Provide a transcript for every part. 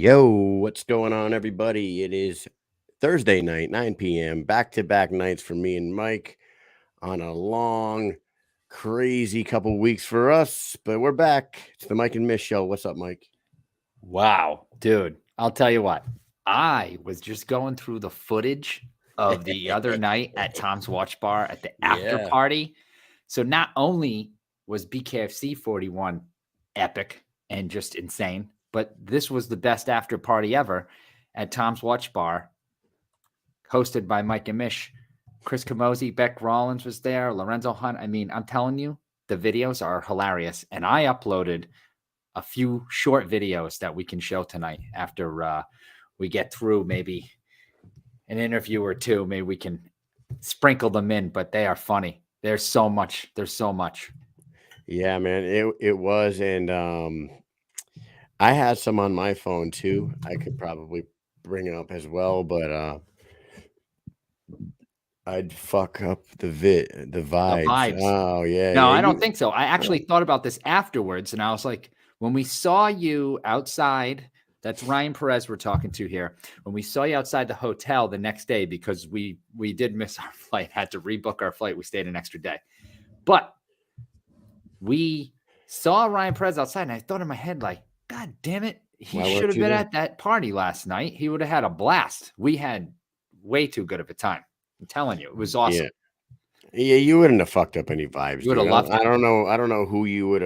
Yo, what's going on, everybody? It is Thursday night, 9 p.m. Back-to-back nights for me and Mike on a long, crazy couple weeks for us, but we're back. It's the Mike and Mish show. What's up, Mike? Wow, dude, I'll tell you what. I was just going through the footage of the other night at Tom's Watch Bar at the after Yeah. party. So not only was BKFC 41 epic and just insane, but this was the best after party ever at Tom's Watch Bar, hosted by Mike and Mish. Chris Camozzi, Beck Rollins was there, Lorenzo Hunt. I mean, I'm telling you, the videos are hilarious. And I uploaded a few short videos that we can show tonight after we get through maybe an interview or two. Maybe we can sprinkle them in, but they are funny. There's so much. Yeah, man, it was, and I had some on my phone too. I could probably bring it up as well, but I'd fuck up the vibes. The vibes. Oh yeah, No, yeah. I don't think so. I actually thought about this afterwards, and I was like, when we saw you outside, that's Ryan Perez we're talking to here. When we saw you outside the hotel the next day, because we did miss our flight, had to rebook our flight. We stayed an extra day. But we saw Ryan Perez outside, and I thought in my head, like, God damn it, he should have been at that party last night. He would have had a blast. We had way too good of a time. I'm telling you, it was awesome. Yeah, you wouldn't have fucked up any vibes. You would have loved it. I don't know who you would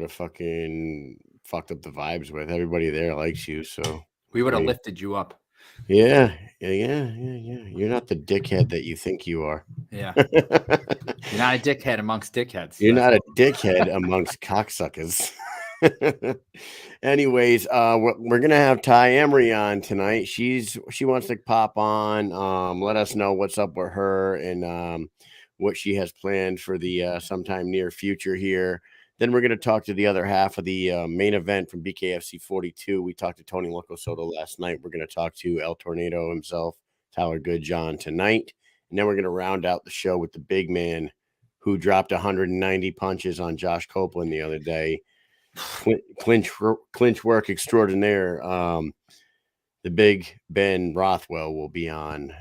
have fucking fucked up the vibes with. Everybody there likes you, so we would have lifted you up. Yeah. You're not the dickhead that you think you are. Yeah. You're not a dickhead amongst dickheads. You're not a dickhead amongst cocksuckers. Anyways, we're gonna have Tai Emery on tonight. She wants to pop on, let us know what's up with her and what she has planned for the sometime near future here. Then we're going to talk to the other half of the main event from BKFC 42. We talked to Tony Soto last night. We're going to talk to El Tornado himself, Tyler Goodjohn, tonight. And then we're going to round out the show with the big man who dropped 190 punches on Josh Copeland the other day. Clinch work extraordinaire. The big Ben Rothwell will be on.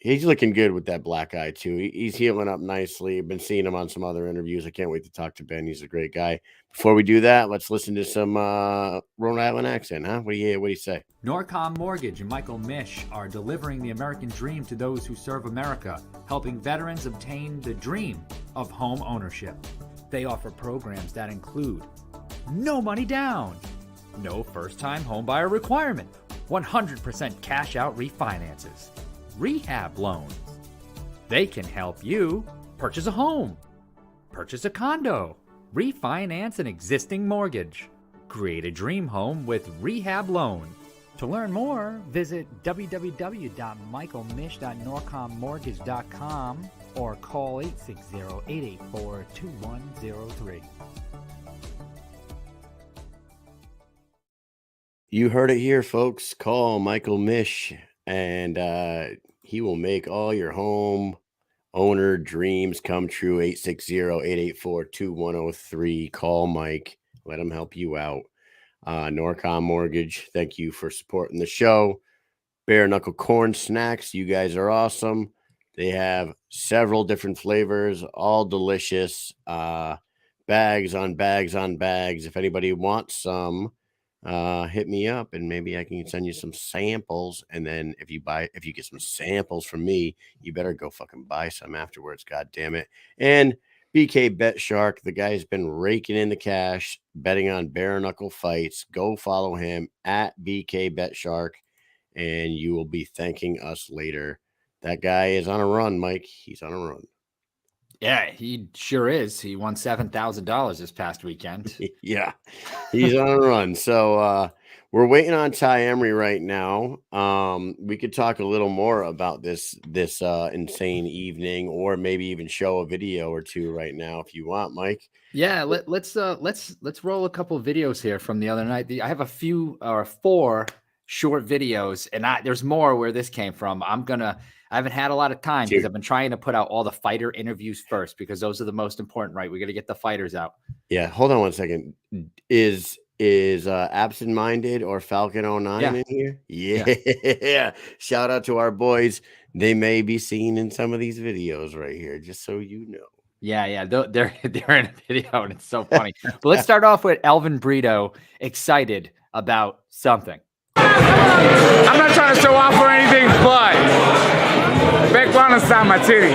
He's looking good with that black eye, too. He's healing up nicely. I've been seeing him on some other interviews. I can't wait to talk to Ben. He's a great guy. Before we do that, let's listen to some Rhode Island accent, huh? What do you say? Norcom Mortgage and Michael Mish are delivering the American dream to those who serve America, helping veterans obtain the dream of home ownership. They offer programs that include no money down, no first-time homebuyer requirement, 100% cash-out refinances, rehab loans. They can help you purchase a home, purchase a condo, refinance an existing mortgage, create a dream home with rehab loan. To learn more, visit www.michaelmish.norcommortgage.com or call 860-884-2103. You heard it here, folks. Call Michael Mish and he will make all your home owner dreams come true. 860-884-2103. Call Mike. Let him help you out. Norcom Mortgage, thank you for supporting the show. Bareknuckle corn snacks, you guys are awesome. They have several different flavors, all delicious. Bags on bags on bags. If anybody wants some, hit me up and maybe I can send you some samples. And then if you get some samples from me, you better go fucking buy some afterwards. God damn it. And BKBetShark, the guy's been raking in the cash, betting on bare knuckle fights. Go follow him at BKBetShark and you will be thanking us later. That guy is on a run, Mike. He's on a run. Yeah, he sure is. He won $7,000 this past weekend. Yeah, he's on a run. So we're waiting on Tai Emery right now. We could talk a little more about this insane evening, or maybe even show a video or two right now if you want, Mike. Yeah, let's roll a couple of videos here from the other night. I have a few or 4 short videos, and there's more where this came from. I haven't had a lot of time because I've been trying to put out all the fighter interviews first because those are the most important, right? We got to get the fighters out. Yeah. Hold on one second. Is Is absent-minded or Falcon09 Yeah. in here? Yeah. Shout out to our boys. They may be seen in some of these videos right here, just so you know. Yeah. They're in a video and it's so funny. But let's start off with Elvin Brito excited about something. I'm not trying to show off or anything, but background inside my titty.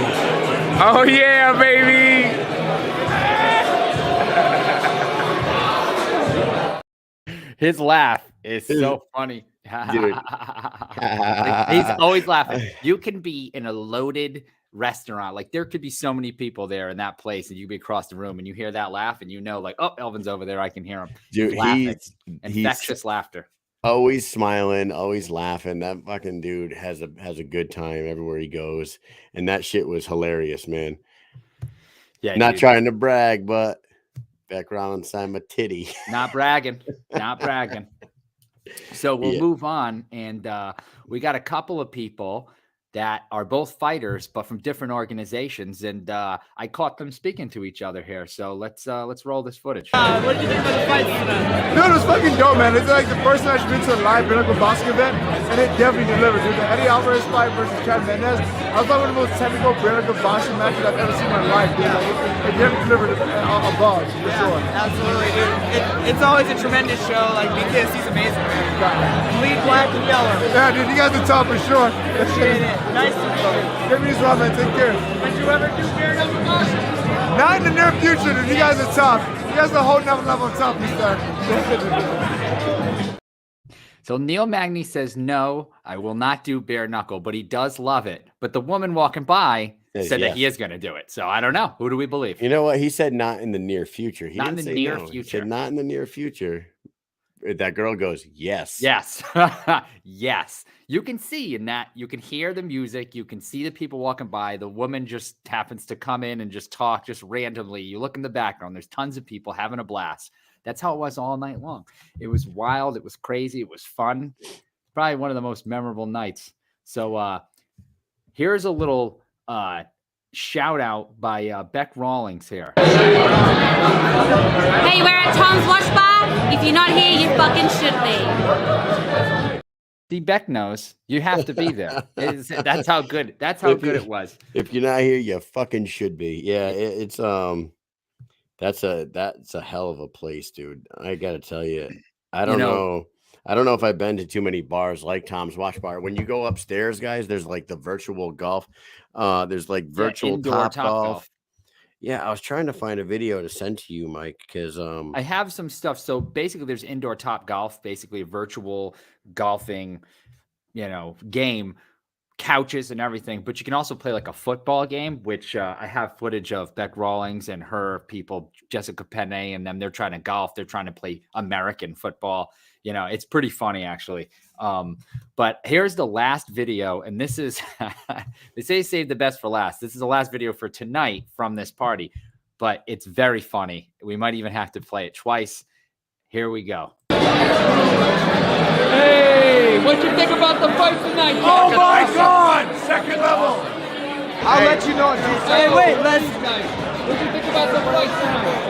Oh yeah, baby. His laugh is so funny. Dude. He's always laughing. You can be in a loaded restaurant. Like there could be so many people there in that place, and you could be across the room and you hear that laugh and you know, like, oh, Elvin's over there. I can hear him. Dude, he's infectious laughter. Always smiling, always laughing. That fucking dude has a good time everywhere he goes. And that shit was hilarious, man. Yeah. Not trying to brag, but background inside my titty. Not bragging. So we'll move on. And we got a couple of people that are both fighters, but from different organizations. And I caught them speaking to each other here. So let's roll this footage. What did you think about the fight tonight? Dude, it was fucking dope, man. It's like the first time I've been to a live Bareknuckle boxing event, and it definitely delivered. Dude, the Eddie Alvarez fight versus Chad Mendez, I was like one of the most technical Bareknuckle boxing matches I've ever seen in my life, dude. Like, it definitely delivered a buzz, for sure. Absolutely, dude. It's always a tremendous show. Like BKFC's amazing, man. Bleed black and yellow. Yeah, dude, you guys are top for sure. Appreciate it. Nice to meet you. Give me this one, man. Take care. Would you ever do Bareknuckle boxing? Not in the near future, dude. You guys are tough. You guys are a whole nother level of toughness there. So Neil Magny says, no, I will not do bare knuckle, but he does love it. But the woman walking by said that he is going to do it. So I don't know. Who do we believe? You know what? He said not in the near future. He Not in didn't the say near no. He future. said not in the near future. That girl goes, yes. Yes. Yes. You can see in that, you can hear the music. You can see the people walking by. The woman just happens to come in and just talk just randomly. You look in the background. There's tons of people having a blast. That's how it was all night long. It was wild. It was crazy. It was fun. Probably one of the most memorable nights. So here's a little shout out by Beck Rawlings here. Hey, we're at Tom's Watch Bar. If you're not here, you fucking should be. See, Beck knows you have to be there. That's how good. That's how good it was. If you're not here, you fucking should be. Yeah, it's that's a hell of a place, dude. I gotta tell you, I don't know. I don't know if I've been to too many bars like Tom's Watch Bar. When you go upstairs, guys, there's like the virtual golf. There's like virtual indoor top golf. Yeah, I was trying to find a video to send to you, Mike, because I have some stuff. So basically, there's indoor top golf, basically a virtual golfing, game, couches and everything. But you can also play like a football game, which I have footage of Beck Rawlings and her people, Jessica Penne, and them. They're trying to golf. They're trying to play American football. It's pretty funny, actually. But here's the last video. And this is, they say save the best for last. This is the last video for tonight from this party, but it's very funny. We might even have to play it twice. Here we go. Hey, what'd you think about the fight tonight? Oh my God! Second level. I'll let you know. Hey, wait, let's. What'd you think about the fight tonight?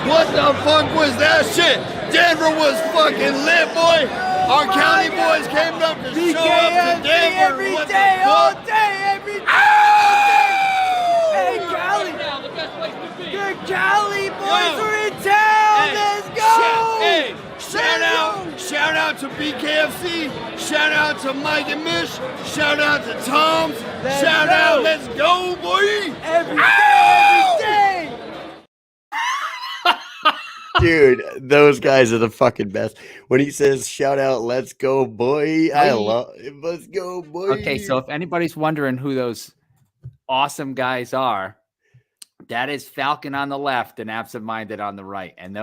What the fuck was that shit? Denver was fucking lit, boy. Our county boys came up to show up to Denver. Every What day, the all fuck? day, every day. Hey, Cali. Now, the best place to be. The Cali boys are in town. Let's go. Shout out to BKFC. Shout out to Mike and Mish. Shout out to Tom's. Shout out. Let's go, boy. Every day. dude, those guys are the fucking best. When he says shout out, let's go, boy. I love it. Let's go, boy. Okay, so if anybody's wondering who those awesome guys are, that is Falcon on the left and absent-minded on the right. And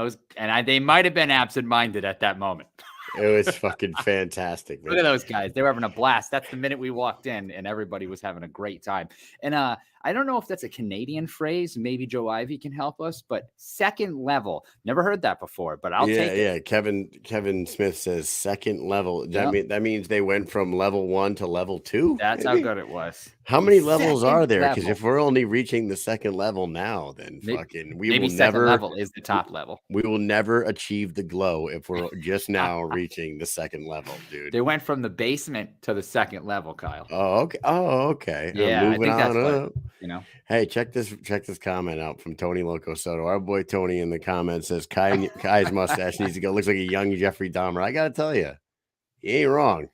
they might have been absent-minded at that moment. It was fucking fantastic, man. Look at those guys. They were having a blast. That's the minute we walked in and everybody was having a great time. And I don't know if that's a Canadian phrase. Maybe Joe Ivy can help us, but second level. Never heard that before, but I'll take it. Yeah. Kevin Smith says second level. That means they went from level 1 to level 2. That's maybe? how good it was. How many levels Second are there? Because level. if we're only reaching the second level now, then fucking maybe second level is the top level. We will never achieve the glow if we're just now reaching the second level, dude. They went from the basement to the second level, Kyle. Oh, okay. Yeah, I think that's up. What, Hey, check this comment out from Tony Soto. Our boy Tony in the comments says Kai's mustache needs to go. Looks like a young Jeffrey Dahmer. I gotta tell you, he ain't wrong.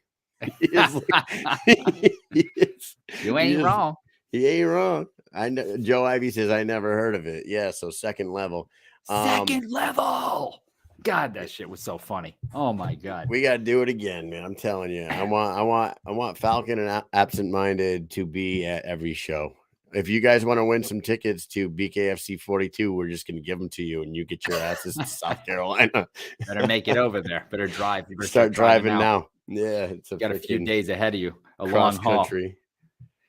You ain't wrong. He ain't wrong. I know. Joe Ivy says I never heard of it. Yeah, so second level. Second level. God, that shit was so funny. Oh my God. We gotta do it again, man. I'm telling you. I want Falcon and Absent Minded to be at every show. If you guys want to win some tickets to BKFC 42, we're just gonna give them to you, and you get your asses to South Carolina. Better make it over there. Better drive. You better start driving now. Yeah, it's got a few days ahead of you. A long haul.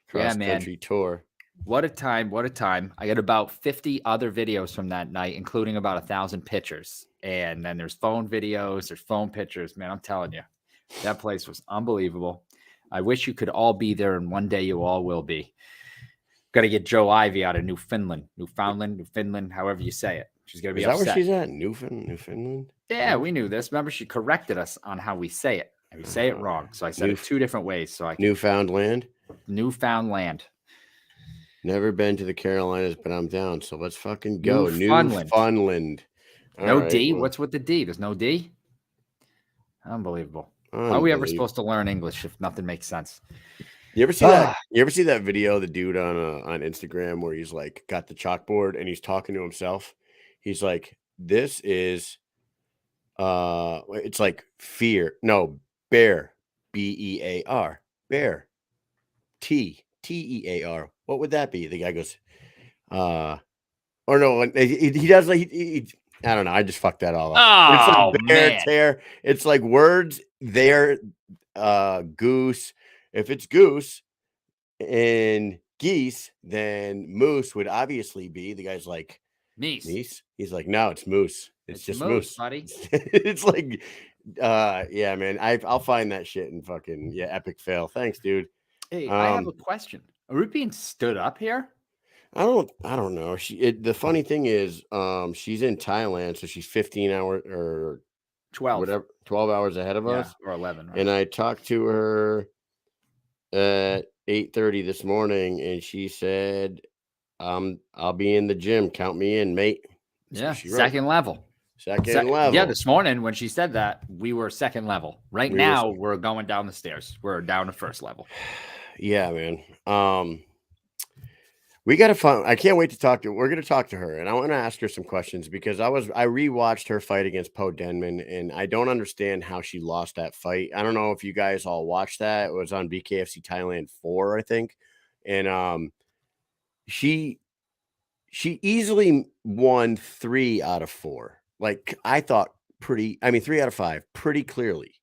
Cross country tour. What a time. What a time. I got about 50 other videos from that night, including about 1,000 pictures. And then there's phone videos, there's phone pictures. Man, I'm telling you, that place was unbelievable. I wish you could all be there, and one day you all will be. Got to get Joe Ivy out of Newfoundland, however you say it. She's going to be upset. Is that where she's at? Newfoundland? Yeah, we knew this. Remember, she corrected us on how we say it. And we say it wrong. So I said it 2 different ways. So Newfoundland? Newfoundland. Never been to the Carolinas, but I'm down. So let's fucking go. Newfoundland. No right, D? Well, what's with the D? There's no D? Unbelievable. How are we ever supposed to learn English if nothing makes sense? You ever see that? You ever see that video? The dude on Instagram where he's like got the chalkboard and he's talking to himself. He's like, "This is, it's like fear. No, bear, BEAR, bear, TEAR. What would that be?" The guy goes, or no, he does like he I don't know. I just fucked that all up. Oh, it's like bear, man. tear. It's like words there, goose. If it's goose and geese, then moose would obviously be. The guy's like, Meese. He's like, no, it's moose. It's just moose, buddy. It's like, yeah, man. I'll find that shit and fucking epic fail. Thanks, dude. Hey, I have a question. Are we being stood up here? I don't know. The funny thing is, she's in Thailand, so she's 15 hours or 12 hours ahead of us, or 11. Right? And I talked to her at 8:30 this morning, and she said, "I'll be in the gym. Count me in, mate." Yeah, second level. Second level. Yeah, this morning when she said that, we were second level. Right now, we're going down the stairs. We're down to first level. Yeah, man. We got to find. I can't wait to talk to her. We're going to talk to her, and I want to ask her some questions because I rewatched her fight against Po Denman, and I don't understand how she lost that fight. I don't know if you guys all watched that. It was on BKFC Thailand 4, I think, and she easily won 3 out of 4. Like I thought, 3 out of 5, pretty clearly.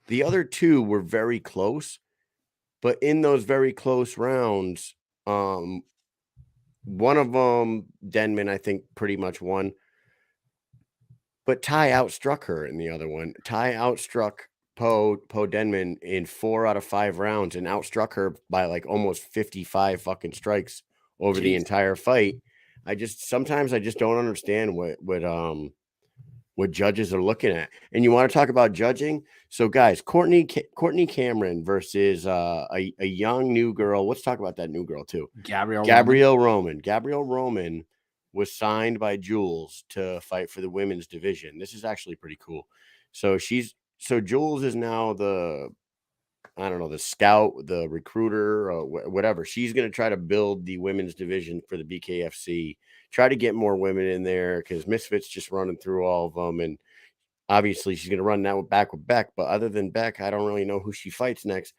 The other 2 were very close, but in those very close rounds, one of them, Denman, I think pretty much won. But Tai outstruck her in the other one. Tai outstruck Po Denman in 4 out of 5 rounds and outstruck her by like almost 55 fucking strikes over the entire fight. Sometimes I just don't understand what judges are looking at. And you want to talk about judging? So guys, Courtney Cameron versus a young new girl. Let's talk about that new girl too. Gabrielle Roman. Gabrielle Roman was signed by Jules to fight for the women's division. This is actually pretty cool. So Jules is now the scout, the recruiter, or whatever. She's going to try to build the women's division for the BKFC, try to get more women in there because Misfit's just running through all of them. And obviously she's going to run that back with Beck. But other than Beck, I don't really know who she fights next.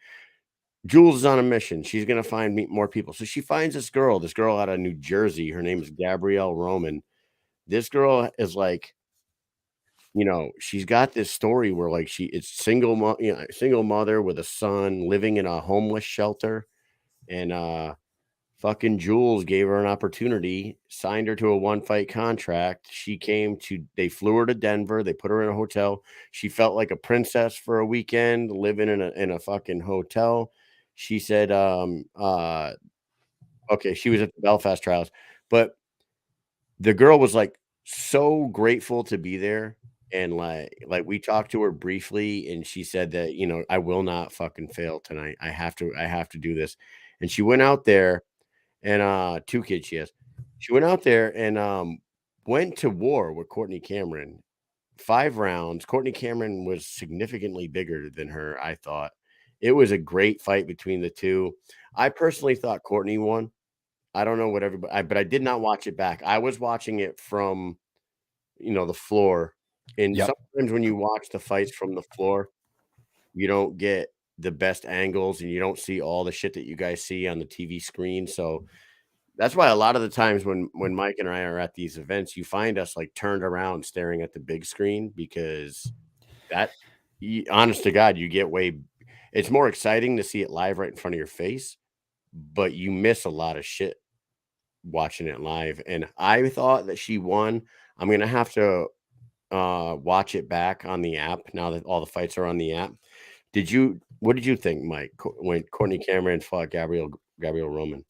Jules is on a mission. She's going to find more people. So she finds this girl out of New Jersey. Her name is Gabrielle Roman. This girl is like she's got this story where like it's single mother with a son living in a homeless shelter, and fucking Jules gave her an opportunity, signed her to a 1-fight contract. They flew her to Denver. They put her in a hotel. She felt like a princess for a weekend, living in a fucking hotel. She said, okay, she was at the Belfast trials, but the girl was like so grateful to be there. And like we talked to her briefly, and she said that, I will not fucking fail tonight. I have to do this. And she went out there, and 2 kids she has. She went out there and went to war with Courtney Cameron. 5 rounds. Courtney Cameron was significantly bigger than her, I thought. It was a great fight between the two. I personally thought Courtney won. I don't know what but I did not watch it back. I was watching it from, the floor. And Yep. sometimes when you watch the fights from the floor, you don't get the best angles and you don't see all the shit that you guys see on the TV screen. So that's why a lot of the times when Mike and I are at these events, you find us like turned around staring at the big screen, because honest to God, it's more exciting to see it live right in front of your face, but you miss a lot of shit watching it live. And I thought that she won. I'm going to have to watch it back on the app now that all the fights are on the app. What did you think, Mike, when Courtney Cameron fought Gabrielle Roman?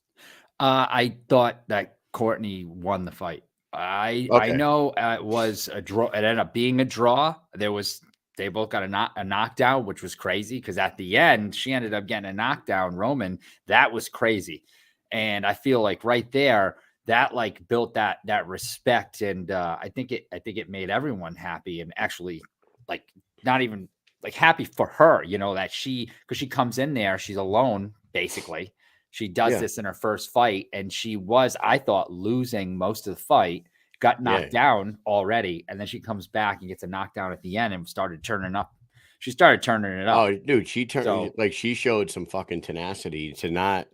I thought that Courtney won the fight. I know it was a draw. It ended up being a draw. They both got a knockdown, which was crazy, because at the end she ended up getting a knockdown. Roman, that was crazy, and I feel like right there that like built that respect, and I think it made everyone happy, and actually like not even like happy for her, that because she comes in there, she's alone basically. She does this in her first fight, and she was, I thought, losing most of the fight, got knocked down already, and then she comes back and gets a knockdown at the end and started turning up. She started turning it up. Oh, dude, she showed some fucking tenacity to not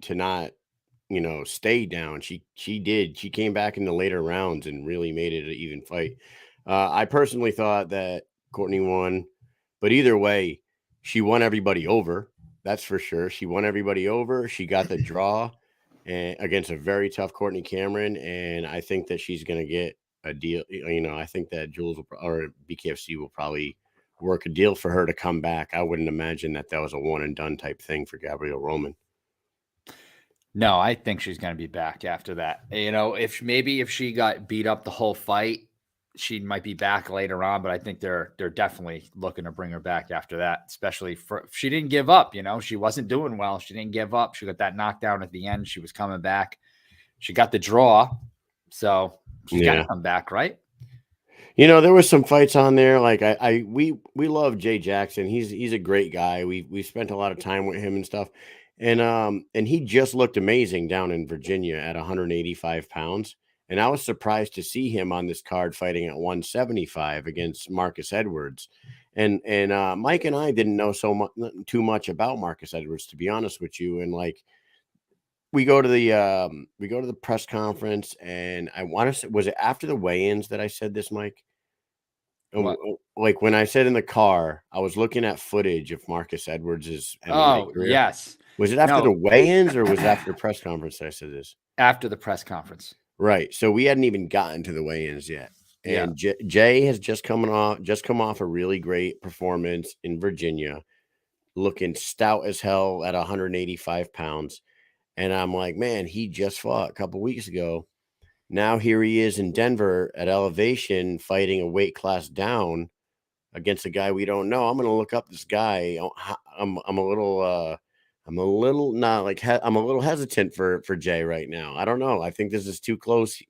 stay down. She did. She came back in the later rounds and really made it an even fight. I personally thought that Courtney won, but either way, she won everybody over. That's for sure. She won everybody over. She got the draw against a very tough Courtney Cameron, and I think that she's going to get a deal. I think that Jules or BKFC will probably work a deal for her to come back. I wouldn't imagine that was a one and done type thing for Gabrielle Roman. No, I think she's going to be back after that. If she got beat up the whole fight, she might be back later on, but I think they're definitely looking to bring her back after that, especially she didn't give up. She wasn't doing well. She didn't give up. She got that knockdown at the end. She was coming back. She got the draw. So she's got to come back, right? There was some fights on there. Like we love Jay Jackson. He's a great guy. We spent a lot of time with him and stuff. And he just looked amazing down in Virginia at 185 pounds. And I was surprised to see him on this card fighting at 175 against Marcus Edwards. And Mike and I didn't know too much about Marcus Edwards, to be honest with you. And like, we go to the press conference, and I want to say, was it after the weigh-ins that I said this, Mike? What? Like when I said in the car, I was looking at footage of Marcus Edwards' MMA career. Yes. Was it after the weigh-ins, or was it after the press conference that I said this? After the press conference. Right. So we hadn't even gotten to the weigh-ins yet. And Jay has just come off a really great performance in Virginia, looking stout as hell at 185 pounds. And I'm like, man, he just fought a couple weeks ago. Now here he is in Denver at Elevation fighting a weight class down against a guy we don't know. I'm going to look up this guy. I'm a little hesitant for Jay right now. I don't know. I think this is too close.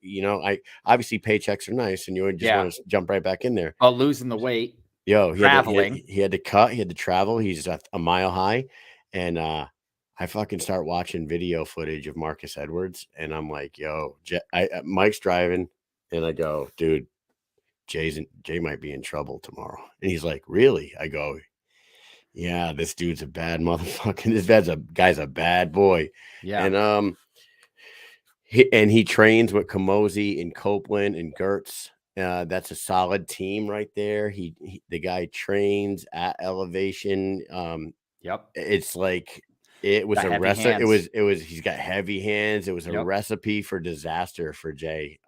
Obviously paychecks are nice, and you just want to jump right back in there. Well, losing the weight, traveling. He had to cut. He had to travel. He's a mile high, and I fucking start watching video footage of Marcus Edwards, and I'm like, yo, Mike's driving, and I go, dude, Jay might be in trouble tomorrow. And he's like, really? I go, yeah, this dude's a bad motherfucker. This guy's a bad boy. Yeah. And he trains with Kamosi and Copeland and Gertz. That's a solid team right there. The guy trains at elevation. Yep. It's like it was The a heavy recipe. hands. It was. He's got heavy hands. It was a Yep. recipe for disaster for Jay.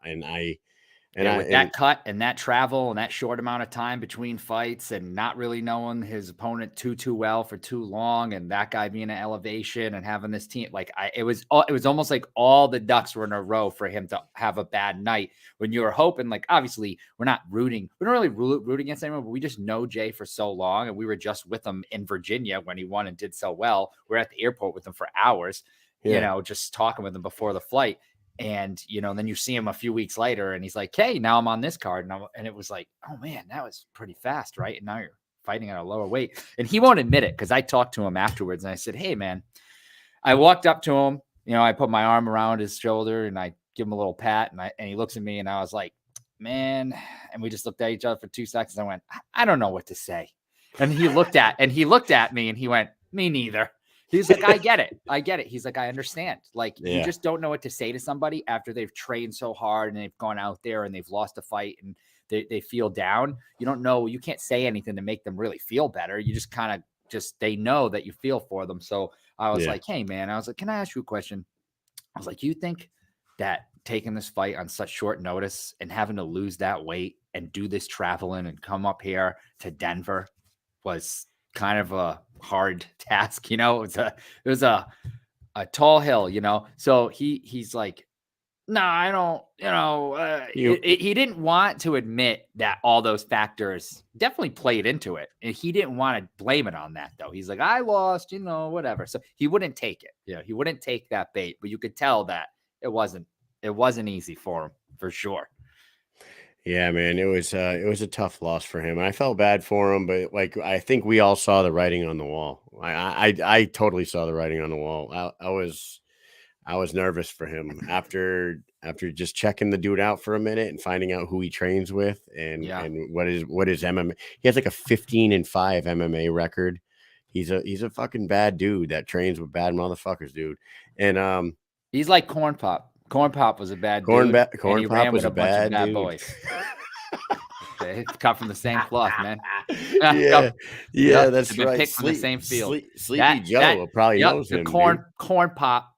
With that cut and that travel and that short amount of time between fights and not really knowing his opponent too well for too long, and that guy being at elevation and having this team, like it was almost like all the ducks were in a row for him to have a bad night. When you were hoping, like, obviously we don't really root against anyone, but we just know Jay for so long, and we were just with him in Virginia when he won and did so well. We're at the airport with him for hours, just talking with him before the flight. And, then you see him a few weeks later and he's like, hey, now I'm on this card. And it was like, oh man, that was pretty fast. Right. And now you're fighting at a lower weight. And he won't admit it, because I talked to him afterwards and I said, hey man, I walked up to him, I put my arm around his shoulder and I give him a little pat, and he looks at me and I was like, man. And we just looked at each other for 2 seconds. I went, I don't know what to say. And he looked at me and he went, me neither. He's like, I get it. He's like, I understand. Like, you just don't know what to say to somebody after they've trained so hard and they've gone out there and they've lost a fight and they feel down. You don't know. You can't say anything to make them really feel better. You just kind of they know that you feel for them. So I was like, hey, man, can I ask you a question? I was like, you think that taking this fight on such short notice and having to lose that weight and do this traveling and come up here to Denver was kind of a hard task, it was a tall hill, so he's like, no, I don't, he didn't want to admit that all those factors definitely played into it, and he didn't want to blame it on that though. He's like, I lost, whatever. So he wouldn't take it. He wouldn't take that bait, but you could tell that it wasn't easy for him, for sure. Yeah, man, it was a tough loss for him. I felt bad for him, but like, I think we all saw the writing on the wall. I totally saw the writing on the wall. I was nervous for him after just checking the dude out for a minute and finding out who he trains with and what is MMA. He has like a 15-5 MMA record. He's a fucking bad dude that trains with bad motherfuckers, dude. And he's like Corn Pop. Corn Pop was a bad dude. Corn Pop was a bad dude. Boys. They cut from the same cloth, man. That's right. Picked from the same field. Sleepy Joe probably knows him. Corn Pop.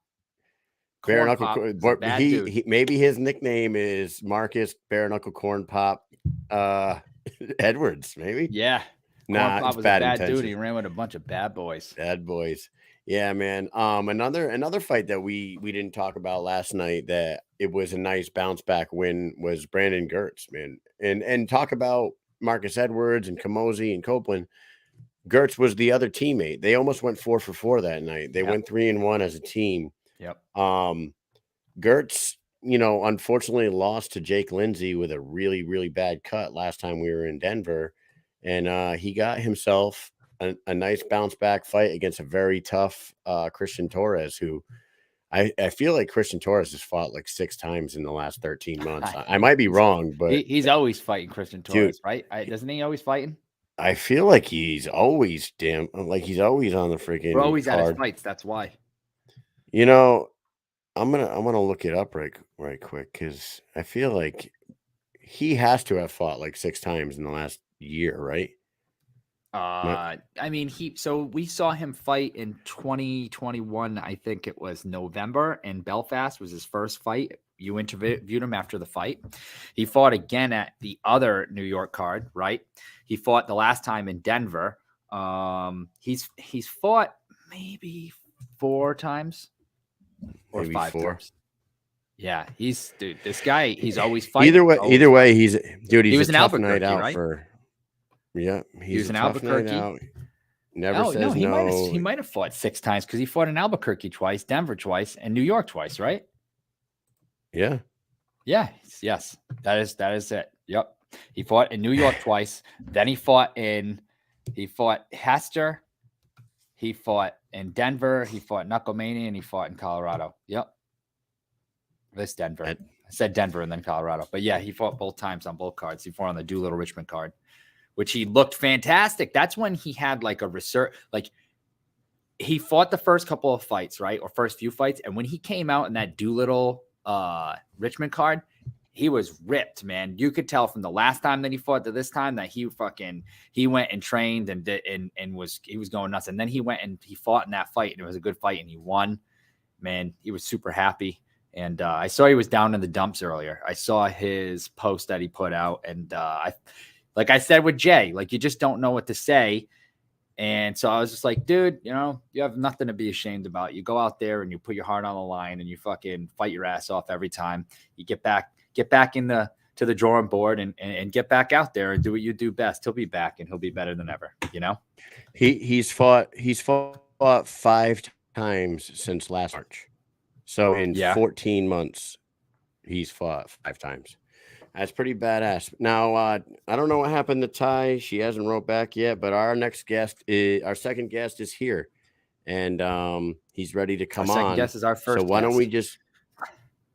Bareknuckle. He maybe his nickname is Marcus Bareknuckle Corn Pop Edwards. Maybe. Yeah. Nah, Pop it's was bad a bad intentions. dude. He ran with a bunch of bad boys. Bad boys. Yeah, man. Another fight that we didn't talk about last night that it was a nice bounce back win was Brandon Gertz, man. And talk about Marcus Edwards and Kamosi and Copeland. Gertz was the other teammate. They almost went 4 for 4 that night. They went 3-1 as a team. Yep. Gertz, unfortunately lost to Jake Lindsay with a really, really bad cut last time we were in Denver. And he got himself a nice bounce back fight against a very tough Christian Torres, who I feel like Christian Torres has fought like 6 times in the last 13 months. I might be wrong, but he's always fighting Christian Torres, right? Doesn't he always fighting? I feel like he's always he's always on the freaking. We're always card. at his fights. That's why. I'm gonna look it up right quick, because I feel like he has to have fought like 6 times in the last year, right? So we saw him fight in 2021. I think it was November, and Belfast was his first fight. You interviewed him after the fight. He fought again at the other New York card, right? He fought the last time in Denver. He's fought maybe 4 times or maybe 5 times. Yeah, this guy, he's always fighting. Either way, he was an tough Albuquerque, night out right? for. Yeah, he was an Albuquerque. Never says no. He might have fought 6 times, because he fought in Albuquerque twice, Denver twice, and New York twice, right? Yeah. Yeah. Yes. That is it. Yep. He fought in New York twice. Then he fought Hester. He fought in Denver. He fought Knucklemania, and he fought in Colorado. Yep. This Denver. I said Denver and then Colorado. But yeah, he fought both times on both cards. He fought on the Doolittle Richmond card, which he looked fantastic. That's when he had like a research, like he fought the first couple of fights, right? Or first few fights. And when he came out in that Doolittle Richmond card, he was ripped, man. You could tell from the last time that he fought to this time that he went and trained and he was going nuts. And then he went and he fought in that fight, and it was a good fight, and he won. Man, he was super happy. And I saw he was down in the dumps earlier. I saw his post that he put out, and like I said with Jay, like, you just don't know what to say. And so I was just like, dude, you know, you have nothing to be ashamed about. You go out there and you put your heart on the line and you fucking fight your ass off every time. You get back to the drawing board and get back out there and do what you do best. He'll be back, and he'll be better than ever. You know, He's fought 5 times since last March. So in 14 months, he's fought 5 times. That's pretty badass. Now, I don't know what happened to Tai. She hasn't wrote back yet, but our second guest is here, and he's ready to come on. Our second guest is our first. So why don't we just?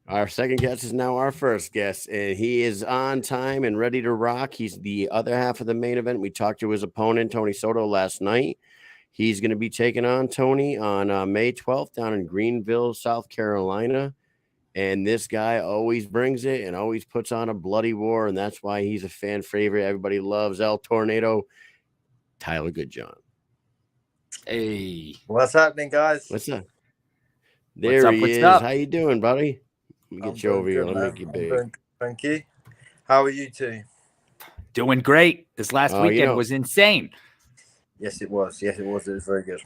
Our second guest is now our first guest, and he is on time and ready to rock. He's the other half of the main event. We talked to his opponent, Tony Soto, last night. He's going to be taking on Tony on May 12th down in Greenville, South Carolina. And this guy always brings it and always puts on a bloody war, and that's why he's a fan favorite. Everybody loves El Tornado, Tyler Goodjohn. Hey. What's happening, guys? What's up? There he is. How you doing, buddy? Let me get you over here. Let me make you big. Thank you. How are you two? Doing great. This last weekend was insane. Yes, it was. Yes, it was. It was very good.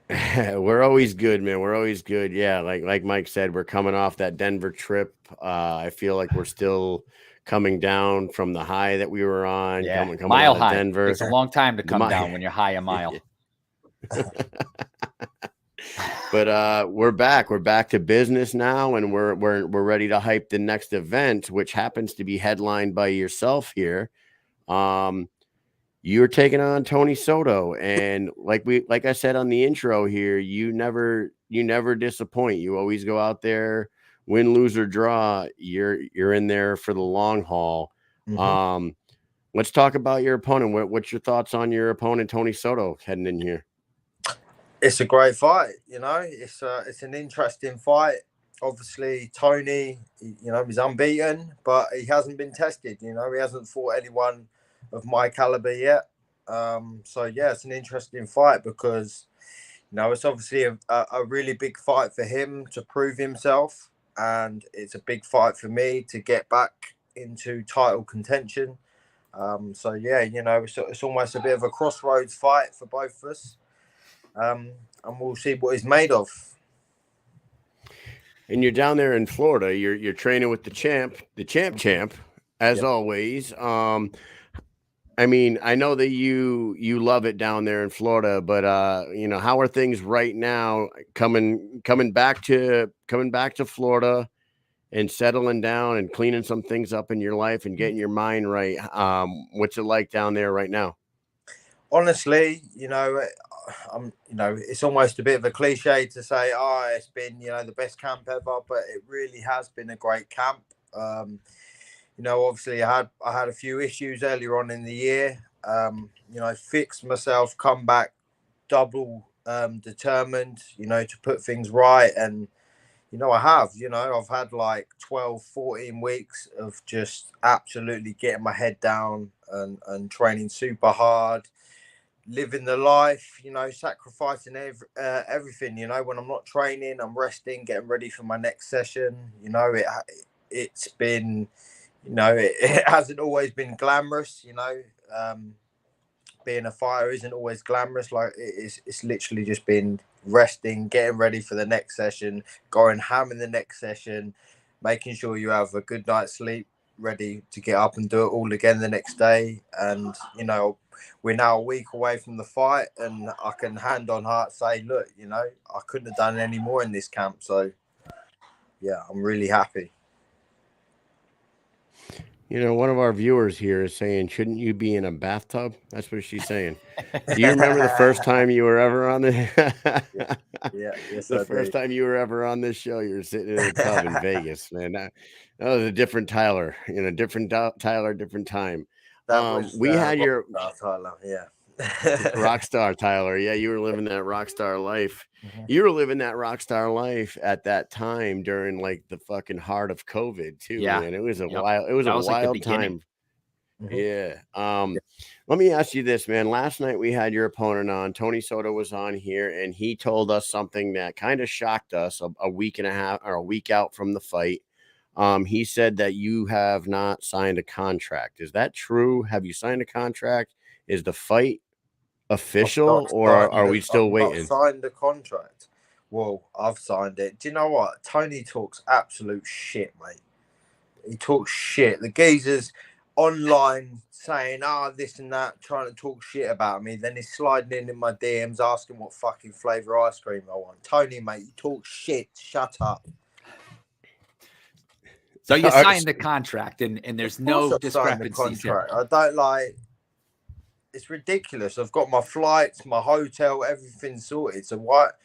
We're always good, man. We're always good. Yeah, like Mike said, we're coming off that Denver trip. I feel like we're still coming down from the high that we were on. Yeah, coming mile high. Denver. It's a long time to come down when you're high a mile. But we're back. We're back to business now, and we're ready to hype the next event, which happens to be headlined by yourself here. You're taking on Tony Soto, and like I said on the intro here, you never disappoint. You always go out there, win, lose, or draw. You're in there for the long haul. Mm-hmm. Let's talk about your opponent. What's your thoughts on your opponent, Tony Soto, heading in here? It's a great fight. You know, it's an interesting fight. Obviously, Tony, he's unbeaten, but he hasn't been tested. You know, he hasn't fought anyone of my caliber yet. So yeah, it's an interesting fight because, it's obviously a really big fight for him to prove himself, and it's a big fight for me to get back into title contention. So yeah, it's almost a bit of a crossroads fight for both of us. And we'll see what he's made of. And you're down there in Florida. You're training with the champ, as always. I mean, I know that you love it down there in Florida, but how are things right now coming back to Florida and settling down and cleaning some things up in your life and getting your mind right? What's it like down there right now? Honestly, it's almost a bit of a cliche to say, it's been, the best camp ever, but it really has been a great camp. Obviously I had a few issues earlier on in the year. Fixed myself, come back double determined, to put things right. And, I have, I've had like 12, 14 weeks of just absolutely getting my head down and training super hard, living the life, sacrificing everything. When I'm not training, I'm resting, getting ready for my next session. It's been... it hasn't always been glamorous, being a fighter isn't always glamorous. Like it's literally just been resting, getting ready for the next session, going ham in the next session, making sure you have a good night's sleep, ready to get up and do it all again the next day. And, we're now a week away from the fight, and I can hand on heart say, look, I couldn't have done any more in this camp. So, yeah, I'm really happy. One of our viewers here is saying, shouldn't you be in a bathtub? That's what she's saying. Do you remember the first time you were ever on the yes, the first time you were ever on this show? You were sitting in a tub in Vegas, man. That was a different Tyler, different Tyler, different time. That was we had your Tyler, yeah. Rock star, Tyler. Yeah, you were living that rock star life. Mhm. You were living that rock star life at that time during like the fucking heart of COVID too, Yeah. man. It was a Yep. wild, it was That a was like the wild beginning. time. Mhm. Yeah. Let me ask you this, man. Last night we had your opponent on. Tony Soto was on here, and he told us something that kind of shocked us a week and a half or a week out from the fight. He said that you have not signed a contract. Is that true? Have you signed a contract? Is the fight official, or are we still I've not waiting? signed the contract. Well, I've signed it. Do you know what? Tony talks absolute shit, mate. He talks shit. The geezer's online saying, this and that, trying to talk shit about me. Then he's sliding in my DMs asking what fucking flavour ice cream I want. Tony, mate, you talk shit. Shut up. So you signed the contract, and there's no discrepancies here. I don't like. It's ridiculous. I've got my flights, my hotel, everything sorted. So what,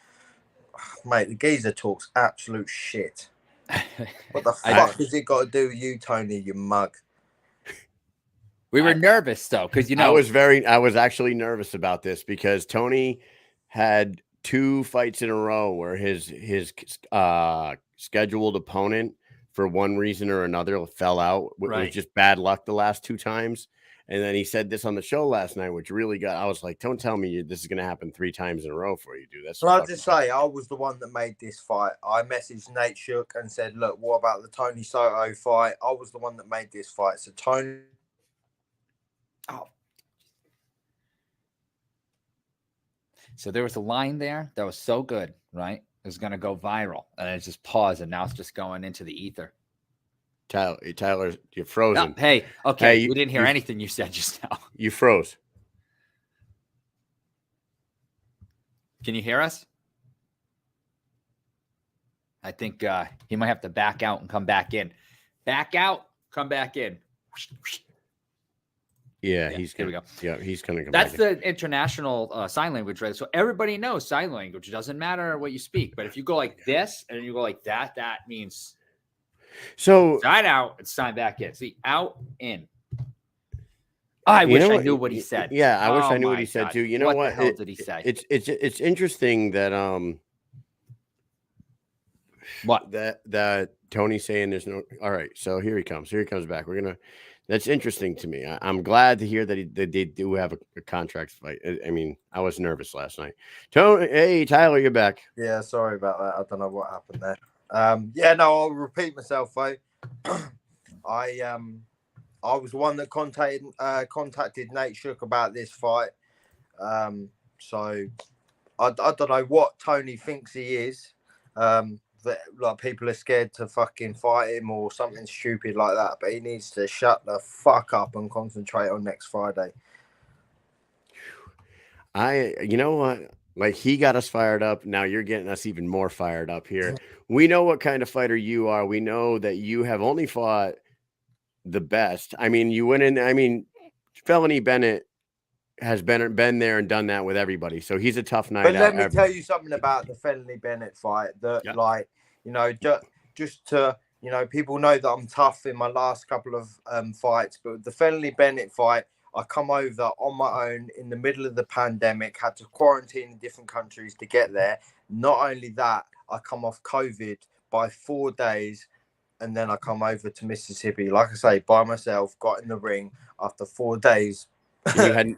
mate? The geezer talks absolute shit. What the fuck has it got to do with you, Tony? You mug. We were nervous though, because I was actually nervous about this because Tony had 2 fights in a row where his scheduled opponent, for one reason or another, fell out. It was just bad luck the last 2 times. And then he said this on the show last night, which really I was like, don't tell me this is going to happen 3 times in a row for you, dude. That's I'll just say, I was the one that made this fight. I messaged Nate Shook and said, look, what about the Tony Soto fight? I was the one that made this fight. So Tony. So there was a line there that was so good, right? It was going to go viral, and it just paused, and now it's just going into the ether. Tyler, you're frozen. Oh, hey, okay, we didn't hear anything you said just now. You froze. Can you hear us? I think he might have to back out and come back in. Back out, come back in. Yeah, he's here we go. Yeah, he's gonna come. That's the international sign language, right? So everybody knows sign language. It doesn't matter what you speak, but if you go like this and you go like that, that means so sign out and sign back in. See, out in. I wish I knew what he said. Yeah, I wish I knew what he said too. You know what? What the hell did he say? It's interesting that what that Tony's saying there's no. All right, so here he comes. Here he comes back. That's interesting to me. I'm glad to hear that they do have a contract fight. I mean, I was nervous last night. Hey, Tyler, you're back. Yeah, sorry about that. I don't know what happened there. Yeah, no, I'll repeat myself, though. I was the one that contacted Nate Shook about this fight. So I don't know what Tony thinks he is. That like people are scared to fucking fight him or something stupid like that. But he needs to shut the fuck up and concentrate on next Friday. You know what? Like, he got us fired up. Now you're getting us even more fired up here. We know what kind of fighter you are. We know that you have only fought the best. I mean, you went in. I mean, Felony Bennett has been there and done that with everybody. So he's a tough night. But let me tell you something about the Felony Bennett fight. That, like, you know, just to, you know, people know that I'm tough in my last couple of fights. But the Felony Bennett fight, I come over on my own in the middle of the pandemic, had to quarantine in different countries to get there. Not only that, I come off COVID by 4 days, and then I come over to Mississippi, like I say, by myself, got in the ring after 4 days.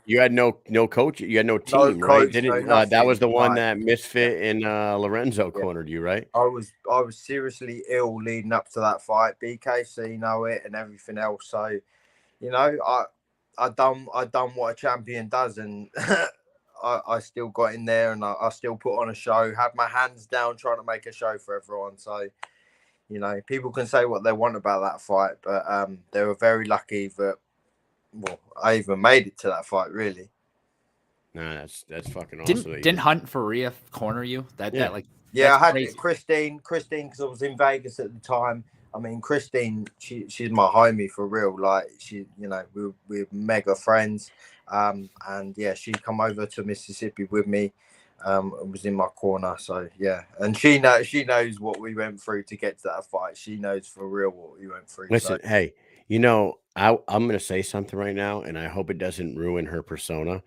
You had no coach, you had no team, no right? coach, Didn't no that was the one right. that Misfit and Lorenzo cornered you, right? I was seriously ill leading up to that fight. BKFC know it and everything else. So, you know, I done what a champion does, and I still got in there, and I still put on a show. Had my hands down trying to make a show for everyone. So, you know, people can say what they want about that fight, but they were very lucky that, well, I even made it to that fight, really. No, that's fucking awesome. Didn't Hunt Faria corner you? That like yeah, I had crazy. Christine because I was in Vegas at the time. I mean, Christine, she's my homie for real. Like, she, you know, we're mega friends. And yeah, she come over to Mississippi with me. And was in my corner. So yeah, and she knows what we went through to get to that fight. She knows for real what we went through. Listen, hey, you know, I'm going to say something right now, and I hope it doesn't ruin her persona.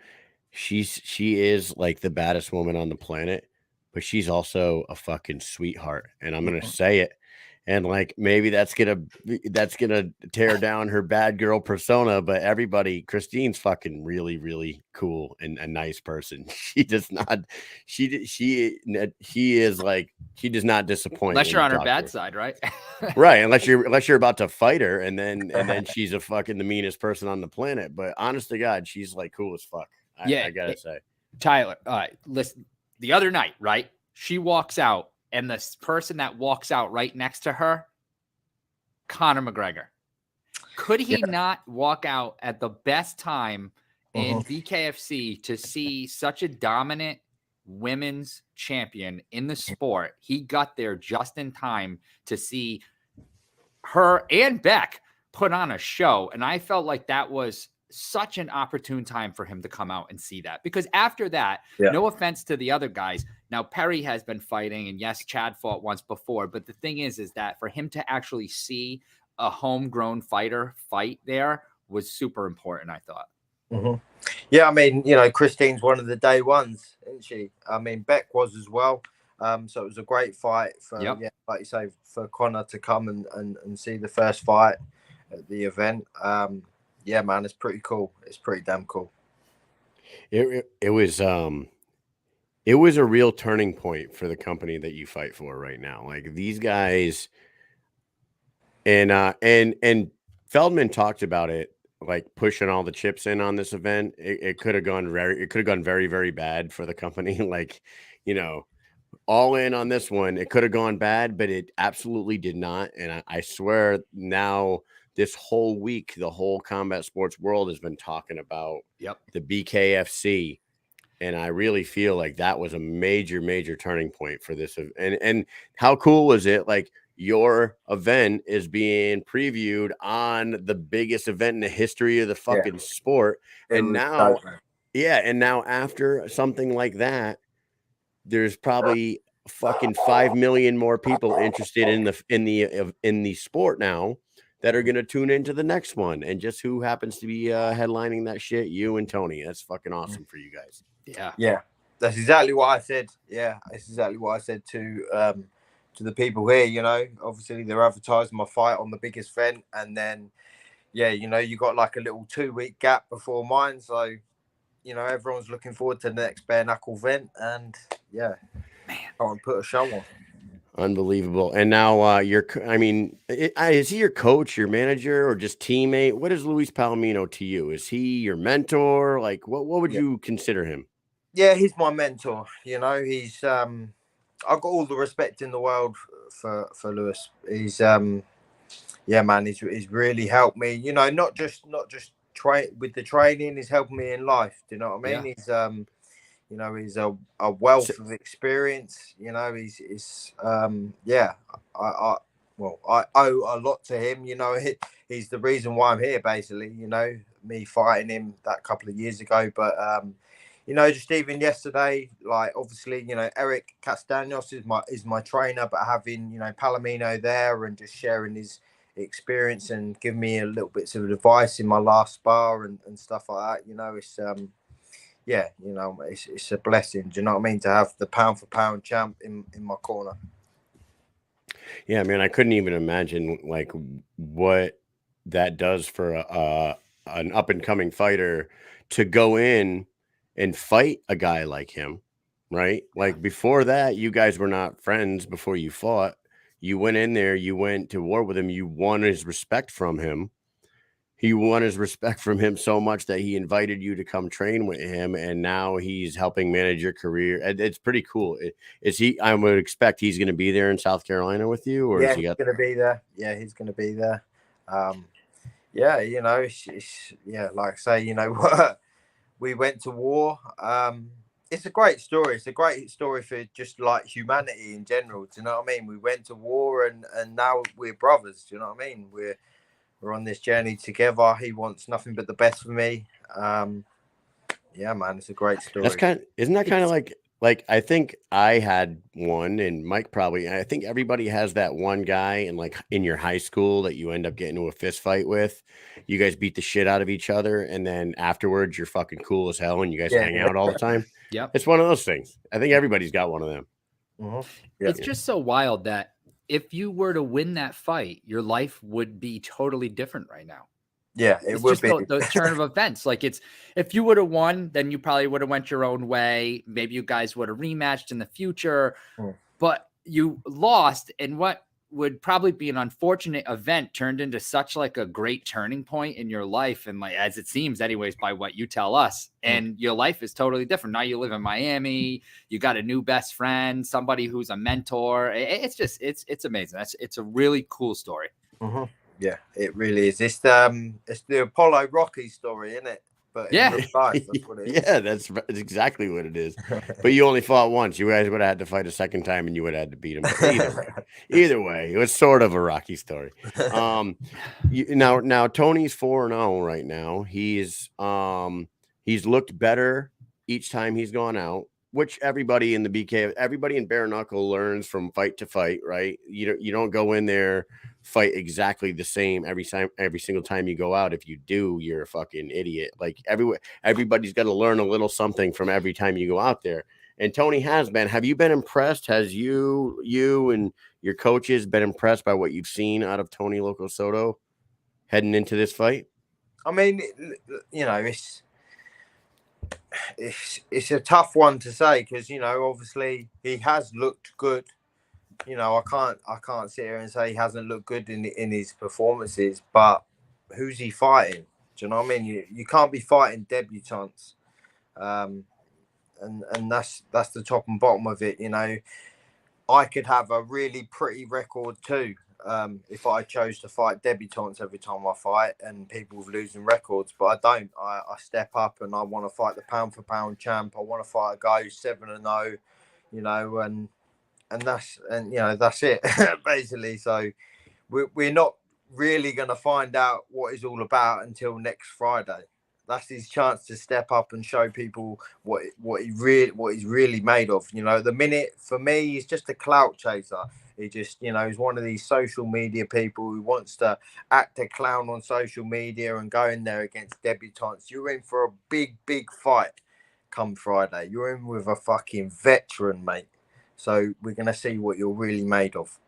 she is like the baddest woman on the planet, but she's also a fucking sweetheart, and I'm gonna say it. And like maybe that's gonna tear down her bad girl persona, but everybody, Christine's fucking really, really cool and a nice person. She does not, she is like she does not disappoint Unless when you're you on her talk to bad her. side, right? Right? Unless you're about to fight her, and then she's a fucking the meanest person on the planet. But honest to God, she's like cool as fuck. I gotta say, Tyler. All right, listen. The other night, right? She walks out. And the person that walks out right next to her, Conor McGregor. Could he not walk out at the best time in BKFC to see such a dominant women's champion in the sport? He got there just in time to see her and Beck put on a show. And I felt like that was such an opportune time for him to come out and see that, because after that, no offense to the other guys. Now, Perry has been fighting, and yes, Chad fought once before. But the thing is that for him to actually see a homegrown fighter fight there was super important, I thought. Yeah, I mean, Christine's one of the day ones, isn't she? I mean, Beck was as well. So it was a great fight for, like you say, for Conor to come and see the first fight at the event. Yeah, man, it's pretty cool. It's pretty damn cool. It was a real turning point for the company that you fight for right now. Like these guys, and Feldman talked about it, like pushing all the chips in on this event. It could have gone very, very bad for the company. Like, all in on this one. It could have gone bad, but it absolutely did not. And I swear now, this whole week, the whole combat sports world has been talking about the BKFC. And I really feel like that was a major, major turning point for this. And how cool was it? Like your event is being previewed on the biggest event in the history of the fucking sport. And now, and now after something like that, there's probably fucking 5 million more people interested in the sport now that are going to tune into the next one. And just who happens to be headlining that shit? You and Tony. That's fucking awesome for you guys. Yeah. That's exactly what I said. Yeah, that's exactly what I said to the people here. Obviously they're advertising my fight on the biggest event, and then you got like a little 2-week gap before mine, so everyone's looking forward to the next Bareknuckle event, and can't put a show on. Unbelievable. And now is he your coach, your manager, or just teammate? What is Luis Palomino to you? Is he your mentor? Like what would you consider him? Yeah, he's my mentor. He's I've got all the respect in the world for Luis. He's man, he's really helped me, not just train with the training, he's helping me in life. Do you know what I mean? He's he's a wealth of experience. He's I owe a lot to him. He's the reason why I'm here, basically. Me fighting him that couple of years ago, but just even yesterday, like obviously, Eric Castaños is my trainer, but having Palomino there and just sharing his experience and giving me a little bits of advice in my last spar and stuff like that, it's it's a blessing. Do you know what I mean? To have the pound for pound champ in my corner. Yeah, man, I couldn't even imagine like what that does for an up and coming fighter to go in and fight a guy like him, right? Like before that, you guys were not friends before you fought. You went in there, you went to war with him, you won his respect from him. He won his respect from him so much that he invited you to come train with him, and now he's helping manage your career. It's pretty cool. Is he? I would expect he's going to be there in South Carolina with you, or is he going to be there? Yeah, he's going to be there. Like I say, we went to war. It's a great story. It's a great story for just like humanity in general. Do you know what I mean? We went to war, and now we're brothers. Do you know what I mean? We're on this journey together. He wants nothing but the best for me. Yeah, man, it's a great story. Isn't that kind of like I think I had one, and Mike probably. I think everybody has that one guy in your high school that you end up getting into a fist fight with. You guys beat the shit out of each other, and then afterwards you're fucking cool as hell, and you guys hang out all the time. Yep. It's one of those things. I think everybody's got one of them. It's just so wild that if you were to win that fight, your life would be totally different right now. Yeah, it would be the turn of events. Like if you would have won, then you probably would have went your own way. Maybe you guys would have rematched in the future, but you lost, and what would probably be an unfortunate event turned into such like a great turning point in your life. And like, as it seems anyways, by what you tell us, and your life is totally different. Now you live in Miami, you got a new best friend, somebody who's a mentor. It's just, it's amazing. It's a really cool story. Yeah, it really is. It's the Apollo Rocky story, isn't it? But in real life, that's what it is. Yeah, that's exactly what it is. But you only fought once. You guys would have had to fight a second time, and you would have had to beat him. But either way, it was sort of a Rocky story. Now Tony's 4-0 right now. He's looked better each time he's gone out, which everybody in the everybody in Bareknuckle learns from fight to fight, right? You don't go in there fight exactly the same every single time you go out. If you do, you're a fucking idiot. Like everybody's got to learn a little something from every time you go out there. And Tony has been. Have you been impressed? Has you and your coaches been impressed by what you've seen out of Tony Soto heading into this fight? I mean, it's a tough one to say because obviously he has looked good. I can't sit here and say he hasn't looked good in his performances, but who's he fighting? Do you know what I mean? You can't be fighting debutants, and that's the top and bottom of it. I could have a really pretty record too if I chose to fight debutants every time I fight and people with losing records, but I don't. I step up and I want to fight the pound for pound champ. I want to fight a guy who's 7-0, and that's it basically. So we're not really going to find out what it's all about until next Friday. That's his chance to step up and show people what he's really made of. At the minute, for me, he's just a clout chaser. He just, he's one of these social media people who wants to act a clown on social media and go in there against debutantes. You're in for a big, big fight come Friday. You're in with a fucking veteran, mate. So we're going to see what you're really made of.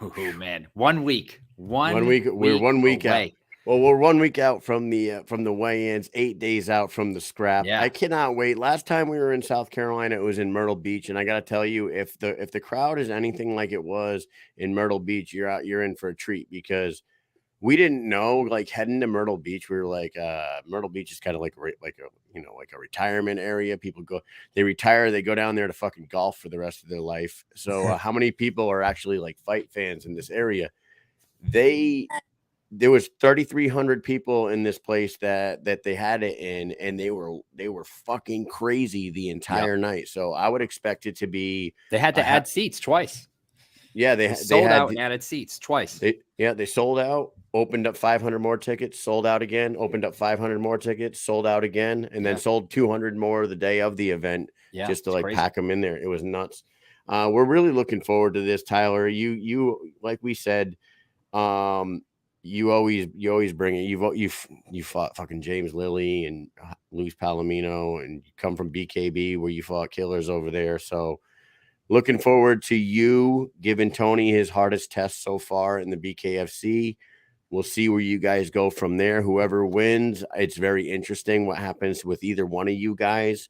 Oh, man. 1 week. One week. We're 1 week away. out. Well, we're 1 week out from the weigh-ins, 8 days out from the scrap. Yeah. I cannot wait. Last time we were in South Carolina, it was in Myrtle Beach, and I got to tell you, if the crowd is anything like it was in Myrtle Beach, you're in for a treat because we didn't know, like, heading to Myrtle Beach, we were like, Myrtle Beach is kind of like a retirement area. People they retire, they go down there to fucking golf for the rest of their life. So how many people are actually like fight fans in this area? There was 3,300 people in this place that they had it in, and they were fucking crazy the entire night. So I would expect it to be. They had to add seats twice. Yeah, they sold out and added seats twice. They sold out, opened up 500 more tickets, sold out again, opened up 500 more tickets, sold out again, and then sold 200 more the day of the event just to like crazy. Pack them in there. It was nuts. We're really looking forward to this, Tyler. You like we said, you always bring it. You fought fucking James Lilly and Luis Palomino, and you come from BKB where you fought killers over there. So looking forward to you giving Tony his hardest test so far in the BKFC. We'll see where you guys go from there. Whoever wins, it's very interesting what happens with either one of you guys.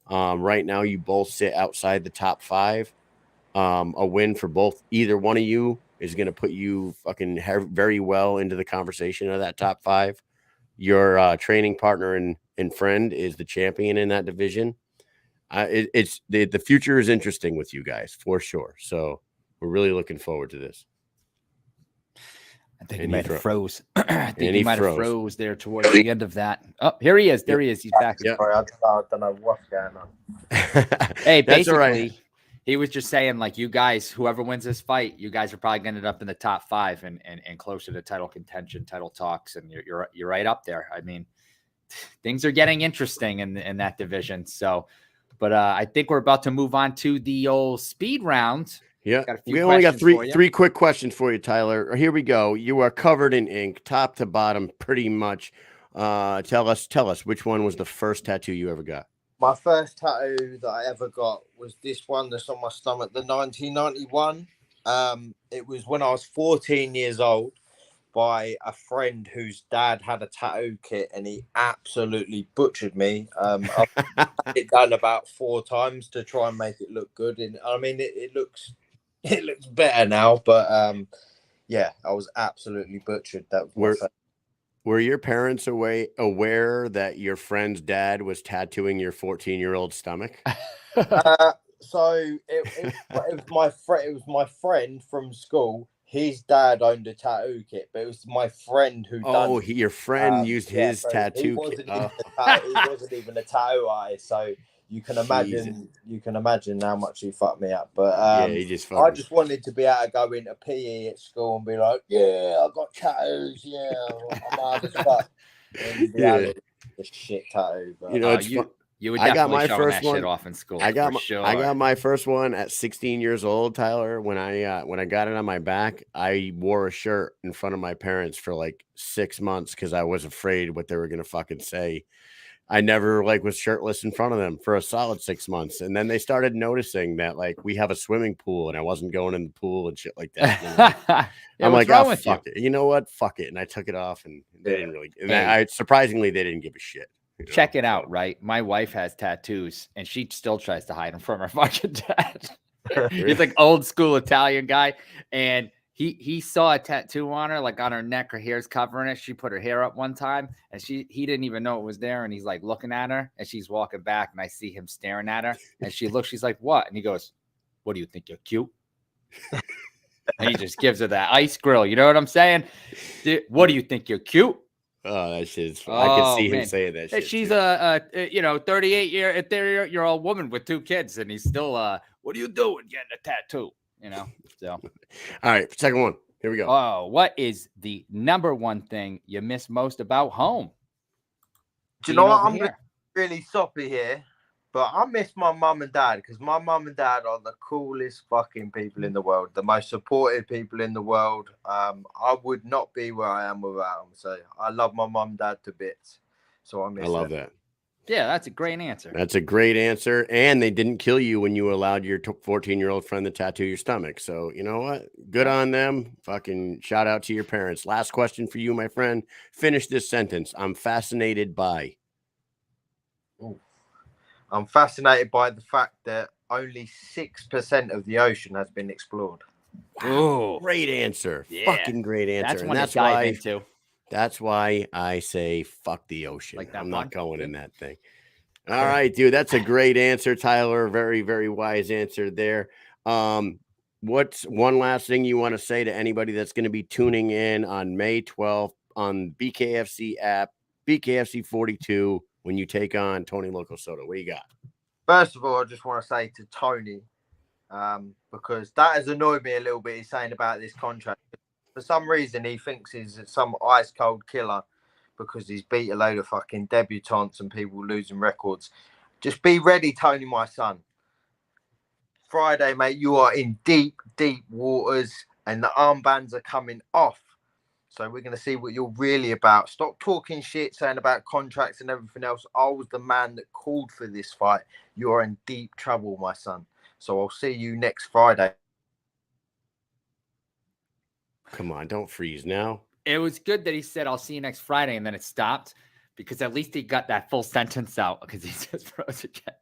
Right now, you both sit outside the top 5. A win for either one of you is going to put you fucking very well into the conversation of that top 5. Your training partner and friend is the champion in that division. It's the future is interesting with you guys for sure. So we're really looking forward to this. I think he might have froze. I think he might have froze there towards the end of that. Oh, here he is. There he is. He's back. Sorry, I don't know what's going on. Hey, basically, he was just saying, like, you guys, whoever wins this fight, you guys are probably going to end up in the top 5 and closer to title contention, title talks, and you're right up there. I mean, things are getting interesting in that division. So But I think we're about to move on to the old speed round. Yeah, Got a few we only got questions for you. three quick questions for you, Tyler. Here we go. You are covered in ink, top to bottom, pretty much. Tell us which one was the first tattoo you ever got? My first tattoo that I ever got was this one that's on my stomach, the 1991. It was when I was 14 years old, by a friend whose dad had a tattoo kit, and he absolutely butchered me. I've it done about 4 times to try and make it look good, and I mean it looks better now, but yeah, I was absolutely butchered. That was my Were your parents aware that your friend's dad was tattooing your 14-year-old stomach? So it was my friend from school. His dad owned a tattoo kit, but it was my friend who done it. Your friend used his tattoo kit. He wasn't even a tattoo artist, so you can imagine how much he fucked me up. But he just I just wanted to be able to go into PE at school and be like, yeah, I got tattoos, yeah, I'm hard as fuck. And the shit tattoo. But, you would definitely show that shit off in school. I got my first one at 16 years old, Tyler. When I got it on my back, I wore a shirt in front of my parents for like 6 months because I was afraid what they were gonna fucking say. I never was shirtless in front of them for a solid 6 months, and then they started noticing that we have a swimming pool and I wasn't going in the pool and shit like that. I'm like, oh, fuck it. You know what? Fuck it. And I took it off, and they didn't really. And surprisingly, they didn't give a shit. Check it out, right? My wife has tattoos, and she still tries to hide them from her fucking dad. He's like old school Italian guy, and he saw a tattoo on her, on her neck. Her hair's covering it. She put her hair up one time, and he didn't even know it was there. And he's looking at her, and she's walking back, and I see him staring at her, and she looks. She's like, "What?" And he goes, "What do you think? You're cute?" And he just gives her that ice grill. You know what I'm saying? Dude, what do you think? You're cute? Oh, that shit's fun. I can see him saying that shit. She's a 38-year-old woman with 2 kids, and he's still what are you doing getting a tattoo? So all right, second one. Here we go. Oh, what is the number one thing you miss most about home? Do you know what? I'm really soppy here, but I miss my mum and dad, because my mum and dad are the coolest fucking people in the world, the most supportive people in the world. I would not be where I am without them. So I love my mum and dad to bits. So I love that. Yeah, that's a great answer. That's a great answer. And they didn't kill you when you allowed your 14-year-old friend to tattoo your stomach. So you know what? Good on them. Fucking shout out to your parents. Last question for you, my friend. Finish this sentence. I'm fascinated by. Ooh. I'm fascinated by the fact that only 6% of the ocean has been explored. Wow, great answer. Yeah. Fucking great answer. That's why I say fuck the ocean. I'm not going in that thing. All right, dude. That's a great answer, Tyler. Very, very wise answer there. What's one last thing you want to say to anybody that's going to be tuning in on May 12th on BKFC app, BKFC 42, when you take on Tony Soto? What do you got? First of all, I just want to say to Tony, because that has annoyed me a little bit, he's saying about this contract. For some reason, he thinks he's some ice cold killer because he's beat a load of fucking debutantes and people losing records. Just be ready, Tony, my son. Friday, mate, you are in deep, deep waters, and the armbands are coming off. So we're going to see what you're really about. Stop talking shit, saying about contracts and everything else. I was the man that called for this fight. You are in deep trouble, my son. So I'll see you next Friday. Come on, don't freeze now. It was good that he said, I'll see you next Friday, and then it stopped, because at least he got that full sentence out, because he just froze again.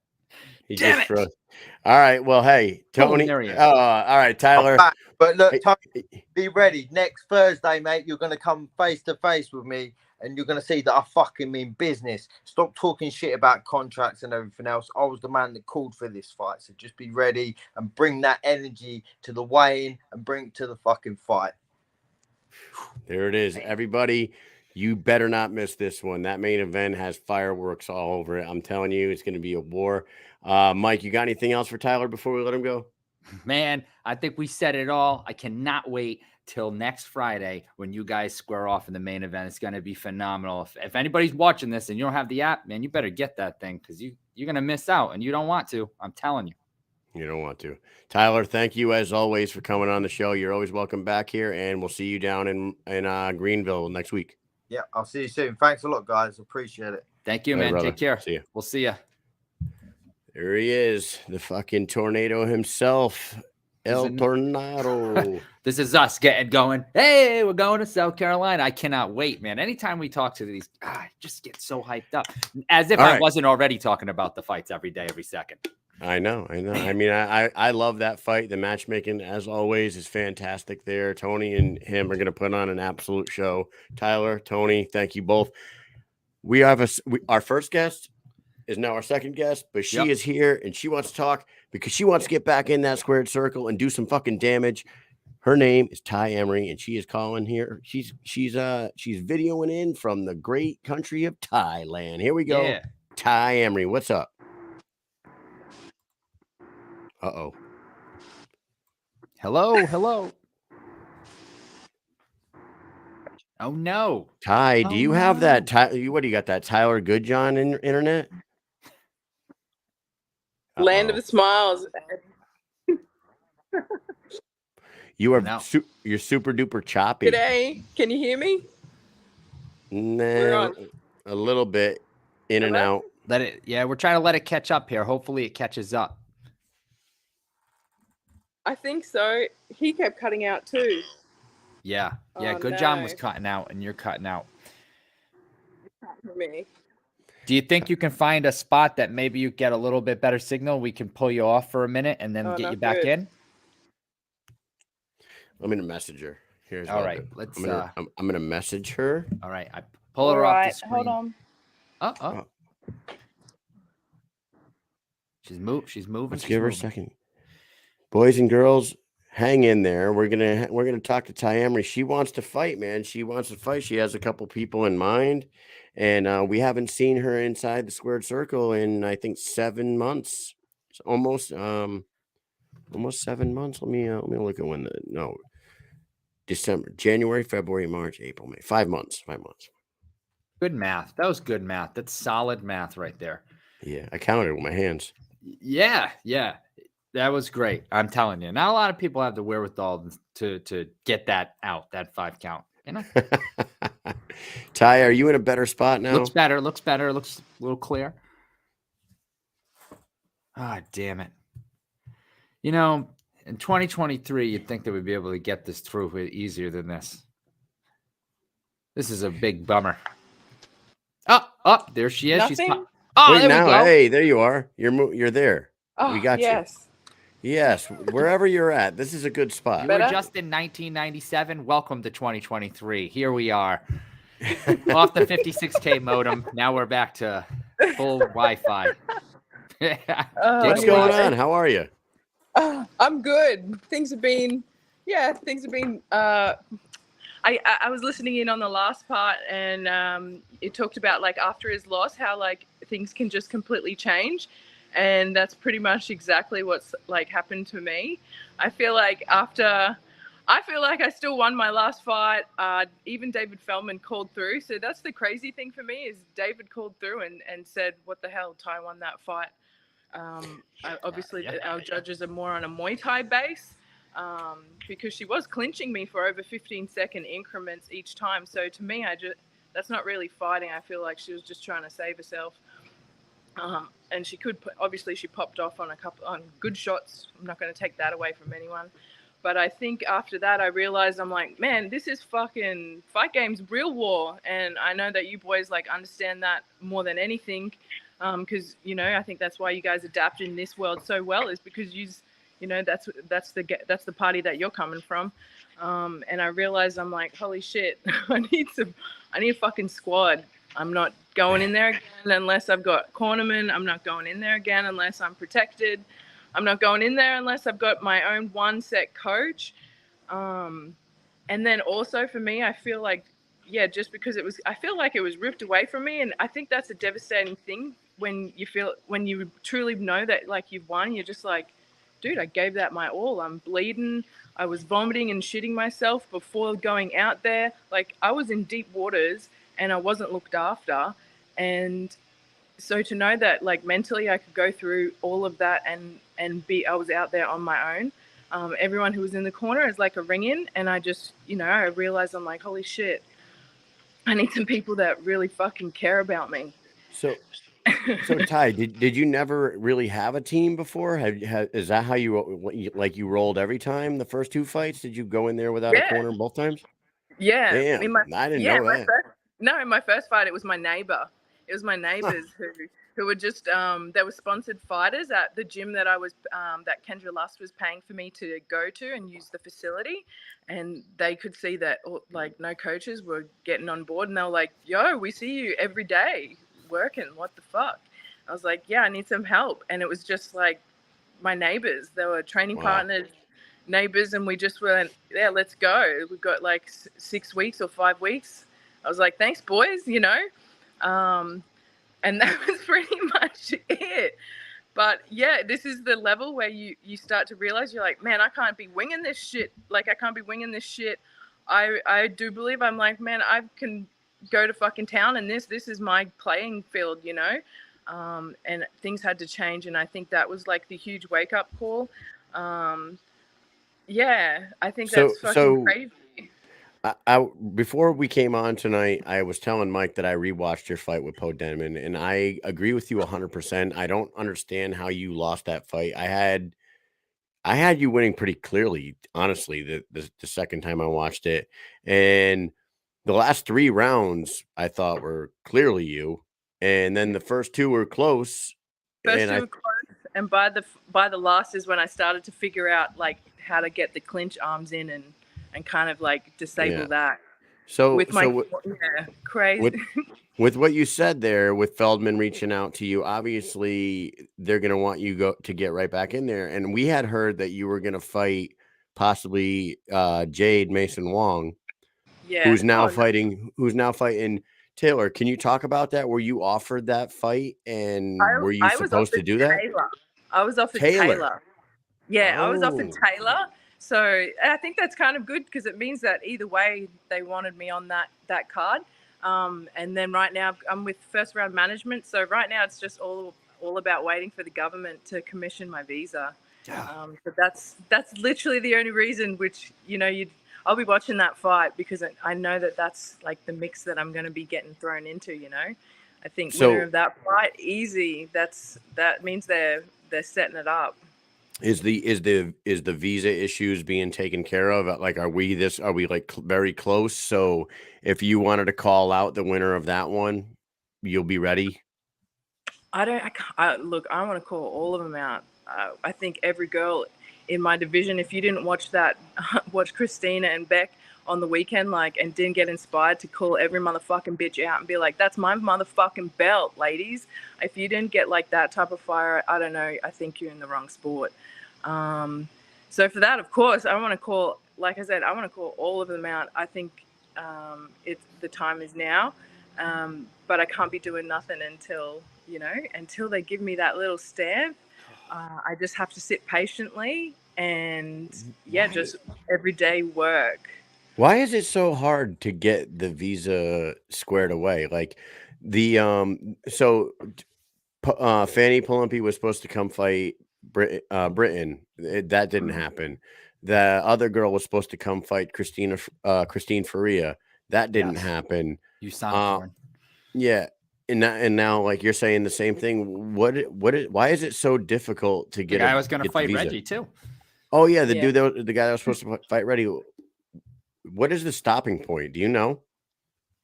He just froze. All right. Well, hey, Tony. All right, Tyler. But look, Tony, be ready. Next Thursday, mate, you're going to come face to face with me, and you're going to see that I fucking mean business. Stop talking shit about contracts and everything else. I was the man that called for this fight. So just be ready and bring that energy to the weigh-in and bring it to the fucking fight. There it is. Everybody, you better not miss this one. That main event has fireworks all over it. I'm telling you, it's going to be a war. Mike, you got anything else for Tyler before we let him go? Man, I think we said it all. I cannot wait till next Friday when you guys square off in the main event. It's going to be phenomenal. If anybody's watching this and you don't have the app, man, you better get that thing because you're going to miss out and you don't want to. I'm telling you. You don't want to. Tyler, thank you as always for coming on the show. You're always welcome back here, and we'll see you down in Greenville next week. Yeah, I'll see you soon. Thanks a lot, guys. Appreciate it. Thank you, All right, man. brother. Take care. See you. We'll see you. There he is, the fucking tornado himself, El Tornado. This is us getting going. Hey, we're going to South Carolina. I cannot wait, man. Anytime we talk to these, I just get so hyped up, as if I wasn't already talking about the fights every day, every second. I know. I mean, I love that fight. The matchmaking, as always, is fantastic there. Tony and him are going to put on an absolute show. Tyler, Tony, thank you both. We have our first guest is now our second guest, but she is here and she wants to talk because she wants to get back in that squared circle and do some fucking damage. Her name is Tai Emery, and she is calling here. She's videoing in from the great country of Thailand. Here we go. Yeah. Tai Emery, what's up? Uh-oh. Hello. Oh, no. Ty, do you have that? What do you got? That Tyler Goodjohn internet? Land of the Smiles. You are you're super duper choppy. G'day. Can you hear me? Nah, a little bit in and out. We're trying to let it catch up here. Hopefully it catches up. I think so. He kept cutting out too. Yeah. Oh, Goodjohn no. was cutting out and you're cutting out. For me. Do you think you can find a spot that maybe you get a little bit better signal? We can pull you off for a minute and then get you back in. I'm gonna message her. Here's all right. I'm gonna message her. All right. I pull her off the screen. Hold on. Oh. She's moving. Let's give her a second. Boys and girls, hang in there. We're gonna talk to Tai Emery. She wants to fight, man. She wants to fight. She has a couple people in mind, and we haven't seen her inside the squared circle in I think 7 months. It's almost 7 months. Let me look at December, January, February, March, April, May. 5 months. 5 months. Good math. That was good math. That's solid math right there. Yeah, I counted with my hands. Yeah. That was great. I'm telling you. Not a lot of people have the wherewithal to get that out, that 5 count. You know? Ty, are you in a better spot now? Looks better. Looks a little clear. Ah, damn it. You know, in 2023, you'd think that we'd be able to get this through easier than this. This is a big bummer. Oh, there she is. Nothing? Wait, there now, we go. hey, there you are. You're there. Oh, We got you. yes. Yes, wherever you're at, this is a good spot. You were just in 1997. Welcome to 2023. Here we are. Off the 56K modem. Now we're back to full Wi-Fi. What's going on? How are you? I'm good. Things have been. I was listening in on the last part, and it talked about like after his loss, how like things can just completely change. And that's pretty much exactly what's like happened to me. I feel like I still won my last fight. Even David Feldman called through. So that's the crazy thing for me is David called through and said, what the hell, Tai won that fight. Obviously our judges are more on a Muay Thai base because she was clinching me for over 15-second increments each time. So to me, that's not really fighting. I feel like she was just trying to save herself. And she popped off on on good shots. I'm not going to take that away from anyone. But I think after that, I realized I'm like, man, this is fucking fight games, real war. And I know that you boys like understand that more than anything. Because, I think that's why you guys adapt in this world so well is because that's the party that you're coming from. And I realized I'm like, holy shit, I need a fucking squad. I'm not going in there again unless I've got cornermen. I'm not going in there again unless I'm protected. I'm not going in there unless I've got my own one set coach. And then also for me, I feel like, just because I feel like it was ripped away from me. And I think that's a devastating thing when you truly know that like you've won, you're just like, dude, I gave that my all. I'm bleeding. I was vomiting and shitting myself before going out there. Like, I was in deep waters and I wasn't looked after. And so to know that, like, mentally I could go through all of that and I was out there on my own. Everyone who was in the corner is like a ring in, and I just, I realized, I'm like, holy shit, I need some people that really fucking care about me. So Ty, did you never really have a team before? Is that how you rolled every time? The first 2 fights, did you go in there without a corner both times? Yeah. Damn, I didn't know that. In my first fight, it was my neighbor. It was my neighbors who were just they were sponsored fighters at the gym that I was that Kendra Lust was paying for me to go to and use the facility, and they could see that like no coaches were getting on board, and they were like, "Yo, we see you every day working. What the fuck?" I was like, "Yeah, I need some help," and it was just like my neighbors. They were training partners, neighbors, and we just went, "Yeah, let's go." We've got like 6 weeks or 5 weeks. I was like, "Thanks, boys," and that was pretty much it. But yeah, this is the level where you start to realize, you're like, man, I can't be winging this shit. Like, I can't be winging this shit. I do believe, I'm like, man, I can go to fucking town, and this is my playing field, and things had to change. And I think that was like the huge wake up call. Yeah, I think that's fucking crazy. I before we came on tonight, I was telling Mike that I rewatched your fight with Poe Denman, and I agree with you 100%. I don't understand how you lost that fight. I had you winning pretty clearly, honestly, the second time I watched it. And the last 3 rounds I thought were clearly you. And then the first 2 were close. First 2 were close, and by the last is when I started to figure out like how to get the clinch arms in and kind of like disable that. So with crazy. With what you said there, with Feldman reaching out to you, obviously they're going to want you to get right back in there. And we had heard that you were going to fight possibly Jade Mason Wong, who's now fighting Taylor. Can you talk about that? Were you offered that fight, and were you supposed to do that? I was offered Taylor. Yeah, I was offered Taylor. So I think that's kind of good, because it means that either way they wanted me on that card. And then right now I'm with first round management. So right now it's just all about waiting for the government to commission my visa. So that's literally the only reason, which, I'll be watching that fight, because I know that that's like the mix that I'm going to be getting thrown into, I think winner of that fight, easy. That means they're setting it up. Is the visa issues being taken care of? Like, are we like very close? So if you wanted to call out the winner of that one, you'll be ready. I want to call all of them out. I think every girl in my division, if you didn't watch Christina and Beck on the weekend, and didn't get inspired to call every motherfucking bitch out and be like, that's my motherfucking belt, ladies. If you didn't get like that type of fire, I don't know, I think you're in the wrong sport. So for that, of course, I want to call, like I said, I want to call all of them out. I think the time is now, but I can't be doing nothing until they give me that little stamp. I just have to sit patiently and just everyday work. Why is it so hard to get the visa squared away? Like the Fanny Palumpi was supposed to come fight Britain. That didn't happen. The other girl was supposed to come fight Christine Faria. That didn't happen. You sound yeah. And now, like, you're saying the same thing. Why is it so difficult to get? I was going to fight Reggie too. Oh yeah, the guy that was supposed to fight Reggie. What is the stopping point? Do you know?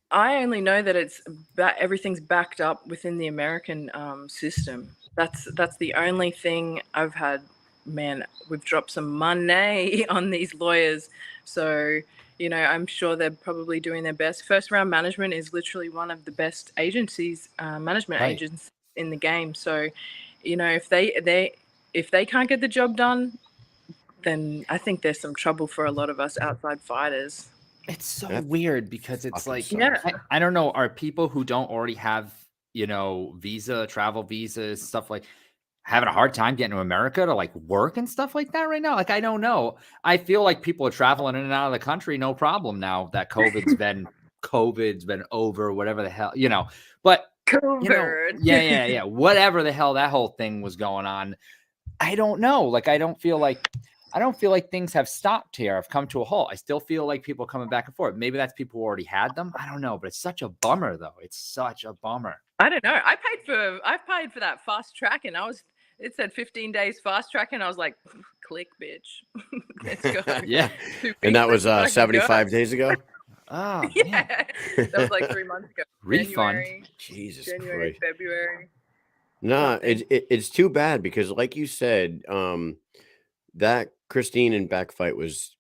I only know that everything's backed up within the American system. That's the only thing I've had. Man, we've dropped some money on these lawyers, so I'm sure they're probably doing their best. First round management is literally one of the best agencies, management agents in the game. So, if they can't get the job done, then I think there's some trouble for a lot of us outside fighters. It's so weird, because it's like, I don't know, are people who don't already have, travel visas, stuff like, having a hard time getting to America to like work and stuff like that right now? Like, I don't know. I feel like people are traveling in and out of the country, no problem now that COVID's been over, whatever the hell, but COVID. yeah. Whatever the hell that whole thing was going on. I don't know. Like, I don't feel like things have stopped here. I've come to a halt. I still feel like people are coming back and forth. Maybe that's people who already had them. I don't know, but it's such a bummer though. It's such a bummer. I don't know. I paid for that fast track, and it said 15 days fast track, and I was like, click, bitch. Let's go. Yeah. And that was 75 days ago. Oh, yeah. That was like 3 months ago. Refund. Jesus January, Christ. February. No, it's too bad because, like you said, that Christine and Beck fight was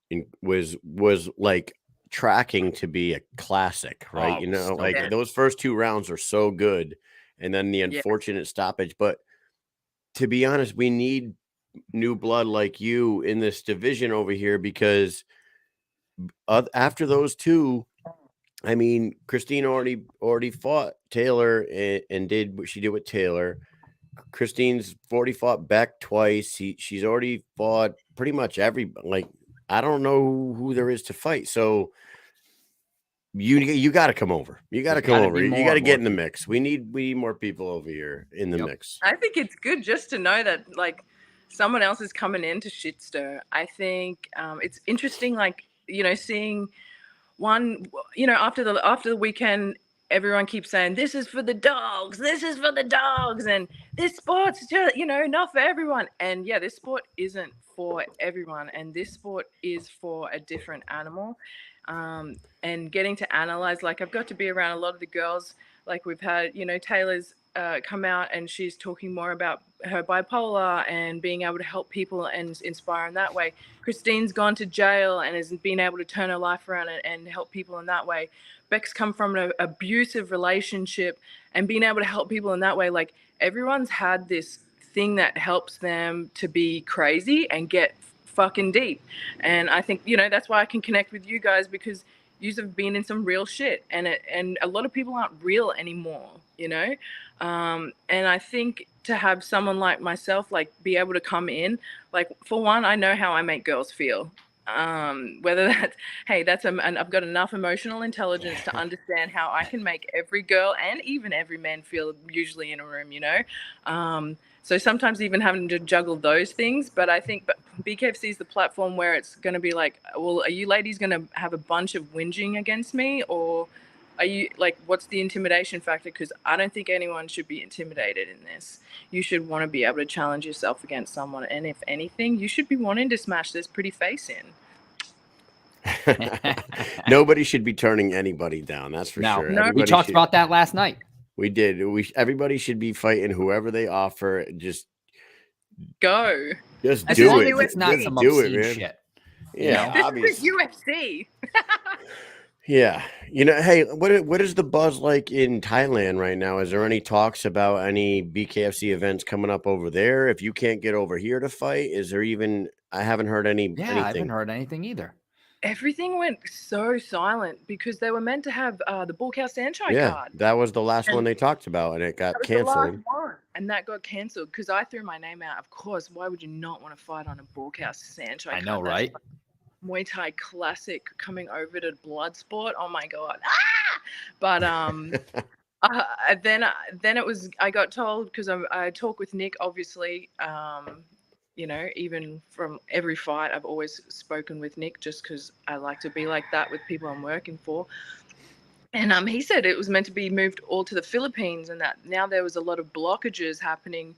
like tracking to be a classic, right? Those first 2 rounds are so good, and then the unfortunate stoppage. But to be honest, we need new blood like you in this division over here because after those 2. I mean, Christine already fought Taylor and did what she did with Taylor. Christine's already fought Beck twice. She's already fought pretty much I don't know who there is to fight. So you got to come over. You got to come over. You got to get in the mix. We need more people over here in the mix. I think it's good just to know that like someone else is coming in to shit stir. I think it's interesting, seeing one, after the weekend, everyone keeps saying this is for the dogs, and this sport's just, not for everyone. And yeah, this sport isn't for everyone, and this sport is for a different animal. And getting to analyze, like I've got to be around a lot of the girls, like we've had, Taylor's come out and she's talking more about her bipolar and being able to help people and inspire in that way. Christine's gone to jail and has been able to turn her life around and help people in that way. Beck's come from an abusive relationship and being able to help people in that way. Like everyone's had this thing that helps them to be crazy and get fucking deep. And I think, that's why I can connect with you guys, because you have been in some real shit, and a lot of people aren't real anymore, and I think to have someone like myself, like be able to come in, like for one, I know how I make girls feel. Whether that's, hey, and I've got enough emotional intelligence to understand how I can make every girl and even every man feel usually in a room, so sometimes even having to juggle those things. But I think BKFC is the platform where it's going to be like, well, are you ladies going to have a bunch of whinging against me, or are you like, what's the intimidation factor? Because I don't think anyone should be intimidated in this. You should want to be able to challenge yourself against someone. And if anything, you should be wanting to smash this pretty face in. Nobody should be turning anybody down. That's for sure. No, we talked about that last night. We did. Everybody should be fighting whoever they offer. Just go. Just do it. It's not some obscene shit. Yeah, this is UFC. Yeah. Hey, what is the buzz like in Thailand right now? Is there any talks about any BKFC events coming up over there? If you can't get over here to fight, is there even? I haven't heard anything. I haven't heard anything either. Everything went so silent because they were meant to have the Bullcow Sanchez card. That was the last one they talked about, and it got canceled. And that got canceled because I threw my name out. Of course, why would you not want to fight on a Bullcow Sanchez card? I know, right? Muay Thai classic coming over to Bloodsport. Oh my God. But then it was, I got told, because I talk with Nick, obviously, even from every fight, I've always spoken with Nick just because I like to be like that with people I'm working for. And he said it was meant to be moved all to the Philippines, and that now there was a lot of blockages happening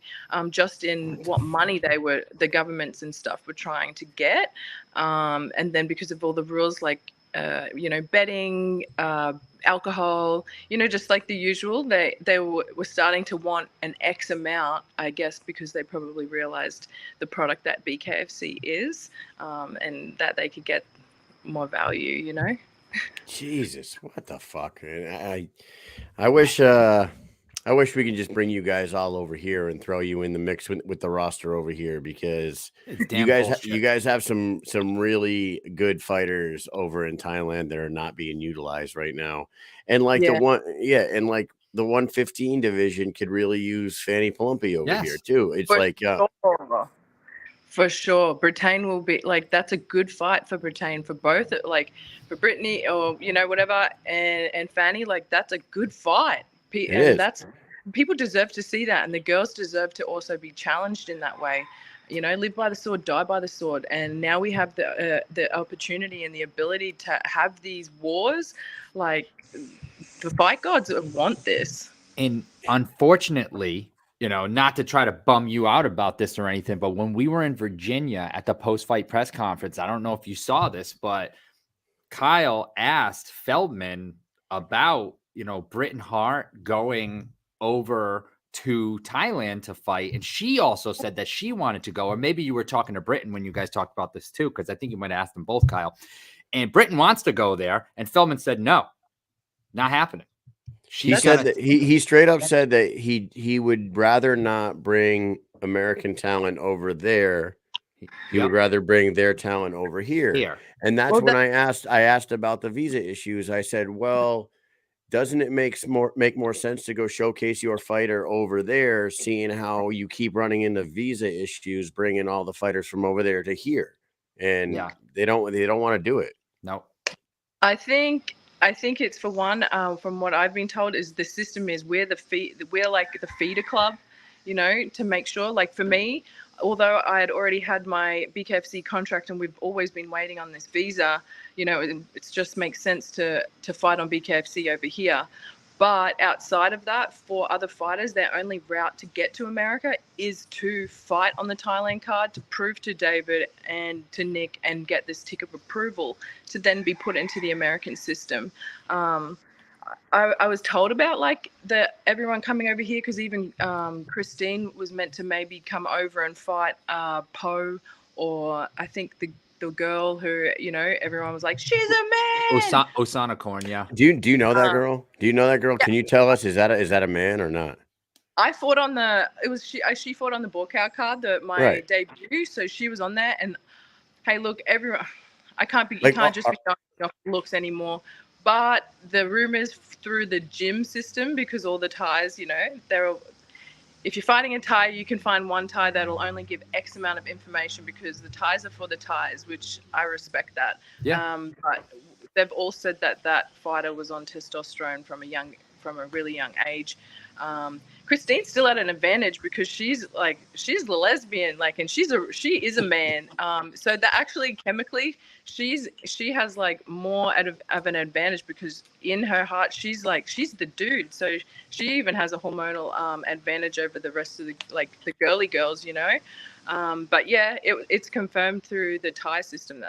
just in what money the governments and stuff were trying to get. And then because of all the rules like, betting, alcohol, just like the usual, they were starting to want an X amount, I guess, because they probably realized the product that BKFC is, and that they could get more value, Jesus, what the fuck? I wish we could just bring you guys all over here and throw you in the mix with the roster over here, because you guys have some really good fighters over in Thailand that are not being utilized right now. And like the 115 division could really use Fanny Palumpi over Yes. here too. It's For like, For sure. Britain will be like, that's a good fight for Britain, for both, like for Brittany or, whatever. And Fanny, like, that's a good fight. is. People deserve to see that. And the girls deserve to also be challenged in that way. Live by the sword, die by the sword. And now we have the opportunity and the ability to have these wars. Like, the fight gods want this. And unfortunately, not to try to bum you out about this or anything, but when we were in Virginia at the post-fight press conference, I don't know if you saw this, but Kyle asked Feldman about, Britain Hart going over to Thailand to fight. And she also said that she wanted to go, or maybe you were talking to Britain when you guys talked about this too, because I think you might have asked them both, Kyle. And Britain wants to go there. And Feldman said, no, not happening. He said that he straight up said that he would rather not bring American talent over there. He would rather bring their talent over here. And that's when I asked about the visa issues. I said, well, doesn't it make more sense to go showcase your fighter over there, seeing how you keep running into visa issues, bringing all the fighters from over there to here? And they don't want to do it. No. I think it's, for one, from what I've been told, is the system is we're like the feeder club, to make sure. Like for me, although I had already had my BKFC contract and we've always been waiting on this visa, it just makes sense to fight on BKFC over here. But outside of that, for other fighters, their only route to get to America is to fight on the Thailand card, to prove to David and to Nick and get this tick of approval to then be put into the American system. I was told about like everyone coming over here, because even Christine was meant to maybe come over and fight Poe, or I think the girl who, everyone was like, she's a man. Osana Korn, yeah. Do you know that girl? Do you know that girl? Can you tell us, is that a man or not? I fought on she fought on the Borkow card, my debut. So she was on there, and hey, look, everyone, you can't just be off looks anymore. But the rumors through the gym system, because all the Thais, if you're fighting a Thai, you can find one Thai that'll only give X amount of information, because the Thais are for the Thais, which I respect that. Yeah. But they've all said that fighter was on testosterone from a really young age. Christine's still at an advantage because she's the lesbian, and she is a man. So that actually chemically she has like more of an advantage, because in her heart she's the dude. So she even has a hormonal advantage over the rest of the girly girls, But yeah, it's confirmed through the Thai system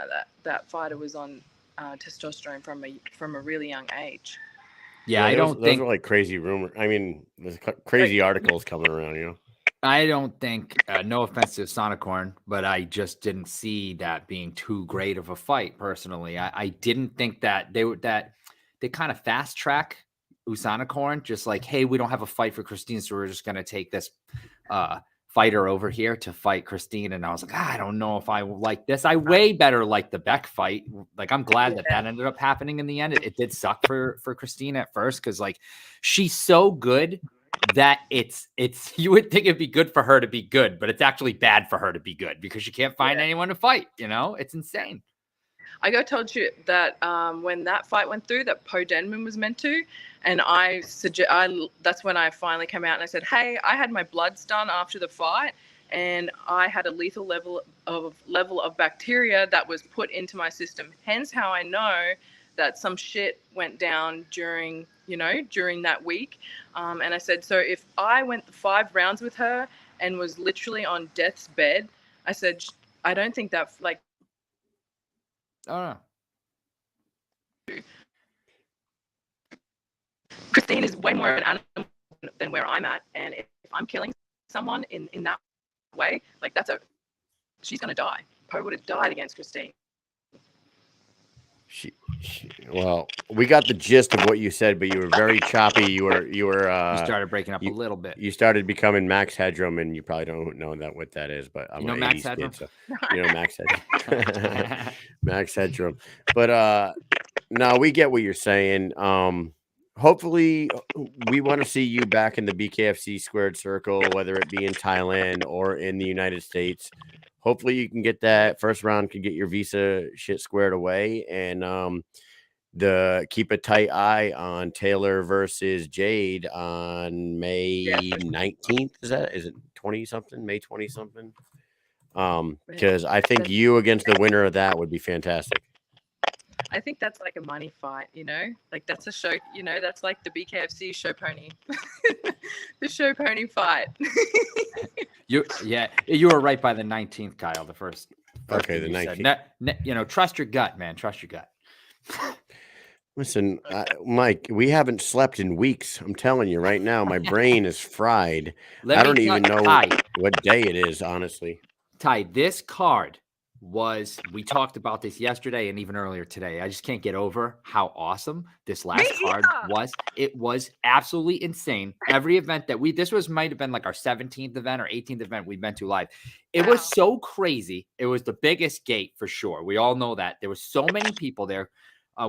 that fighter was on testosterone from a really young age. Yeah, I don't think those are like crazy rumors. I mean, there's crazy articles coming around, I don't think, no offense to Sonicorn, but I just didn't see that being too great of a fight personally. I didn't think that they kind of fast track Usanakorn, just like, hey, we don't have a fight for Christine, so we're just gonna take this fighter over here to fight Christine. And I was like, I don't know if I like this. I way better like the Beck fight. Like, I'm glad that ended up happening in the end. It did suck for Christine at first, because like she's so good that it's you would think it'd be good for her to be good, but it's actually bad for her to be good, because she can't find anyone to fight. It's insane. I told you that when that fight went through, that Poe Denman was meant to, and that's when I finally came out and I said, hey, I had my bloods done after the fight, and I had a lethal level of bacteria that was put into my system. Hence how I know that some shit went down during that week. And I said, so if I went 5 rounds with her and was literally on death's bed, I said, I don't think that Oh, no. Christine is way more of an animal than where I'm at. And if I'm killing someone in that way, like she's going to die. Poe would have died against Christine. Well, we got the gist of what you said, but you were very choppy. You started breaking up a little bit. You started becoming Max Headroom, and you probably don't know what that is, but I'm an Max 80s Headroom? kid, so Max Headroom. Max Headroom. But no, we get what you're saying. hopefully we want to see you back in the BKFC squared circle, whether it be in Thailand or in the United States. Hopefully you can get that first round, can get your visa shit squared away, and keep a tight eye on Taylor versus Jade on May 19th. Is it 20 something? May 20 something? Because I think you against the winner of that would be fantastic. I think that's like a money fight, like that's a show, that's like the BKFC show pony, the show pony fight. You were right by the 19th, Kyle. The first okay, the 19th. Trust your gut, man. Trust your gut. Listen, Mike, we haven't slept in weeks. I'm telling you right now, my brain is fried. I don't even know what day it is, honestly. Ty, this card we talked about this yesterday and even earlier today. I just can't get over how awesome this last card was. It was absolutely insane. Every event that might have been like our 17th event or 18th event we've been to live. It was so crazy. It was the biggest gate for sure. We all know that. There was so many people there.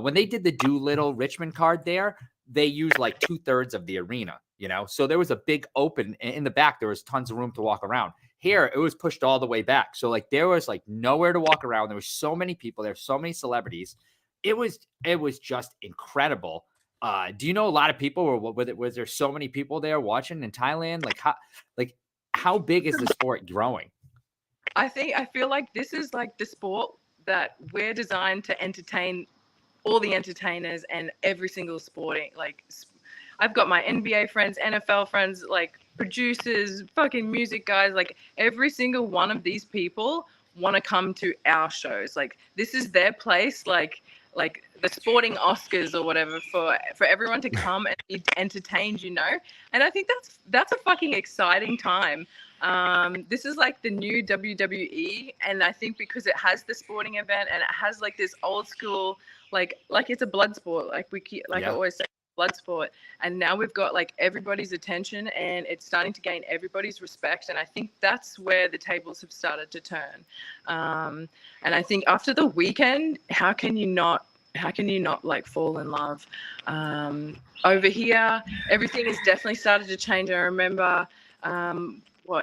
When they did the Doolittle Richmond card there, they used like 2/3 of the arena, so there was a big open in the back. There was tons of room to walk around. Here, it was pushed all the way back. So like there was like nowhere to walk around. There were so many people. There were so many celebrities. It was just incredible. Do you know a lot of people, or was there so many people there watching in Thailand? Like how big is the sport growing? I feel like this is like the sport that we're designed to entertain all the entertainers and every single sporting, like I've got my NBA friends, NFL friends, like producers, fucking music guys, like every single one of these people want to come to our shows. Like this is their place, like the sporting Oscars or whatever for everyone to come and be entertained, And I think that's a fucking exciting time. This is like the new WWE, and I think because it has the sporting event and it has like this old school, like it's a blood sport, I always say, blood sport, and now we've got like everybody's attention and it's starting to gain everybody's respect, and I think that's where the tables have started to turn. And I think after the weekend, how can you not like fall in love? Over here, everything has definitely started to change. I remember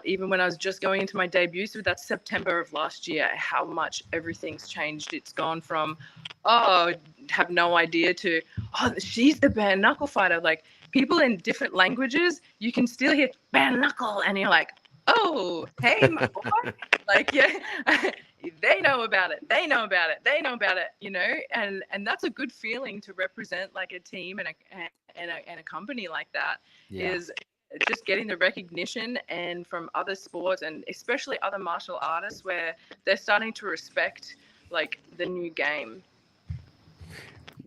even when I was just going into my debut, so that's September of last year, how much everything's changed. It's gone from, have no idea, to, she's the Bareknuckle fighter. Like people in different languages, you can still hear Bareknuckle, and you're like, oh, hey, my boy. Like, yeah, they know about it. They know about it, and that's a good feeling to represent like a team and a company like that. Is just getting the recognition and from other sports and especially other martial artists where they're starting to respect like the new game.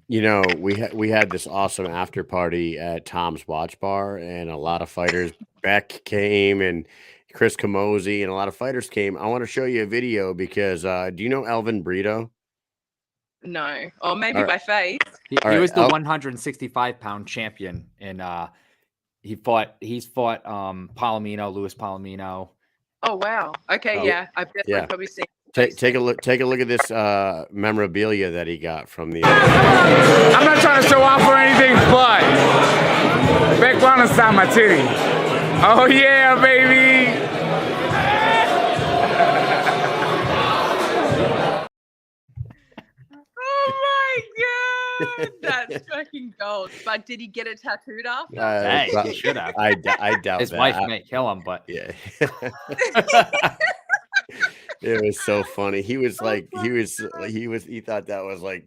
We had this awesome after party at Tom's Watch Bar, and a lot of fighters, Beck came and Chris Camozzi, and a lot of fighters came. I want to show you a video because do you know Elvin Brito? No, or maybe by face. He was the 165-pound champion, and he's fought Palomino, Louis Palomino. Oh wow. Okay, yeah. I've definitely probably seen. Take a look at this memorabilia that he got from the. I'm not trying to show off or anything, but background inside my titty. Oh yeah, baby. Oh my god, that's fucking gold. But did he get it tattooed after? He should have. I doubt his wife may kill him, but yeah. It was so funny. He was like, he thought that was like,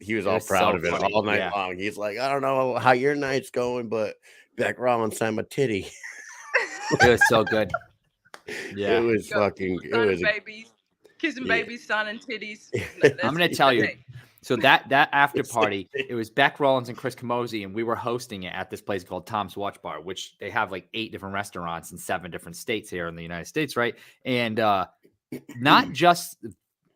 he was all proud of it all night long. He's like, I don't know how your night's going, but back raw inside my titty. It was so good. Yeah, it was fucking. It was babies, kissing babies, son and titties. I'm gonna tell you. So that after party, it was Beck Rollins and Chris Camozzi, and we were hosting it at this place called Tom's Watch Bar, which they have like 8 different restaurants in 7 different states here in the United States, right? And not just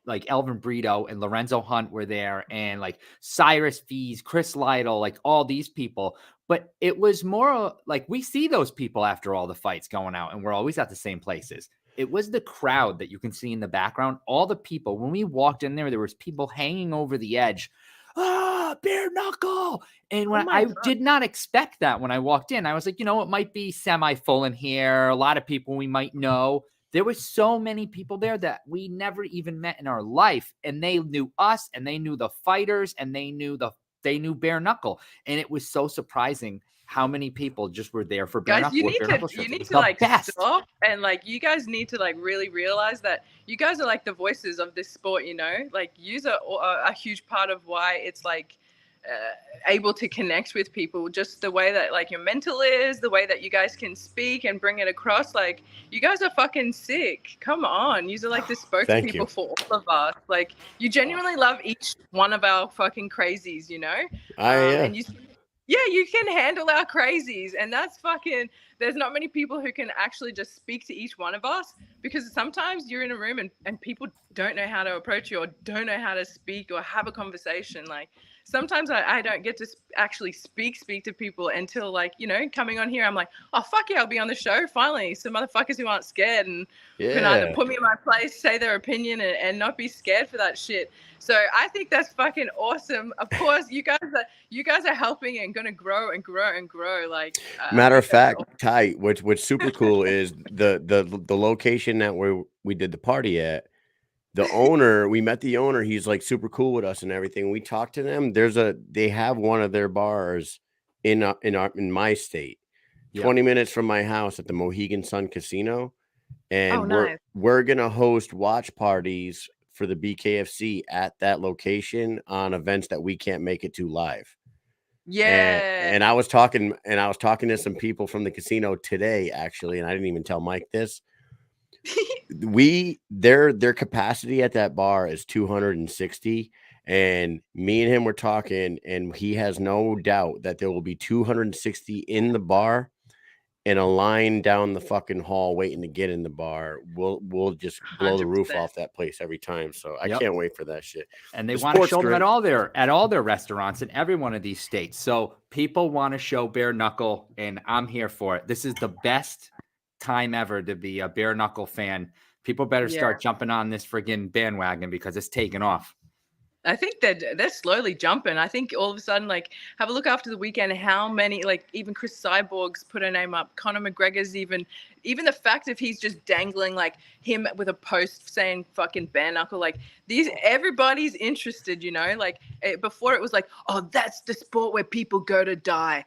like Elvin Brito and Lorenzo Hunt were there, and like Cyrus Fees, Chris Lytle, like all these people. But it was more like we see those people after all the fights going out, and we're always at the same places. It was the crowd that you can see in the background. All the people, when we walked in there was people hanging over the edge. bare knuckle. And when I did not expect that when I walked in, I was like, you know, it might be semi-full in here. A lot of people we might know. There were so many people there that we never even met in our life, and they knew us, and they knew the fighters, and they knew bare knuckle, and it was so surprising how many people just were there for bare knuckle. You need to like stop, and like you guys need to like really realize that you guys are like the voices of this sport. You know, like you are a huge part of why it's like able to connect with people. Just the way that like your mental is, the way that you guys can speak and bring it across. Like you guys are fucking sick. Come on, you are like the spokespeople for all of us. Like you genuinely love each one of our fucking crazies. You know, and you can handle our crazies, and that's fucking. There's not many people who can actually just speak to each one of us, because sometimes you're in a room and people don't know how to approach you or don't know how to speak or have a conversation. Like sometimes I don't get to actually speak to people until like, you know, coming on here, I'm like, oh, fuck yeah, I'll be on the show. Finally, some motherfuckers who aren't scared and can either put me in my place, say their opinion and not be scared for that shit. So I think that's fucking awesome. Of course, you guys are helping and going to grow and grow and grow. Like matter of fact, Ty, what's super cool is the location that we did the party at. The owner, we met the owner. He's like super cool with us and everything. We talked to them. They have one of their bars in my state, 20 minutes from my house at the Mohegan Sun Casino, and we're gonna host watch parties for the BKFC at that location on events that we can't make it to live. Yeah. And I was talking to some people from the casino today, actually, and I didn't even tell Mike this. Their capacity at that bar is 260, and me and him were talking, and he has no doubt that there will be 260 in the bar and a line down the fucking hall waiting to get in the bar. We'll just blow 100%. The roof off that place every time. So I can't wait for that shit. And they want to show them at all their restaurants in every one of these states. So people want to show bare knuckle, and I'm here for it. This is the best time ever to be a bare knuckle fan. People better start jumping on this friggin' bandwagon because it's taking off. I think they're slowly jumping. I think all of a sudden, like, have a look after the weekend, how many, like, even Chris Cyborg's put her name up. Conor McGregor's even the fact of he's just dangling, like, him with a post saying fucking bare knuckle. Like, everybody's interested, you know? Like, before it was like, oh, that's the sport where people go to die.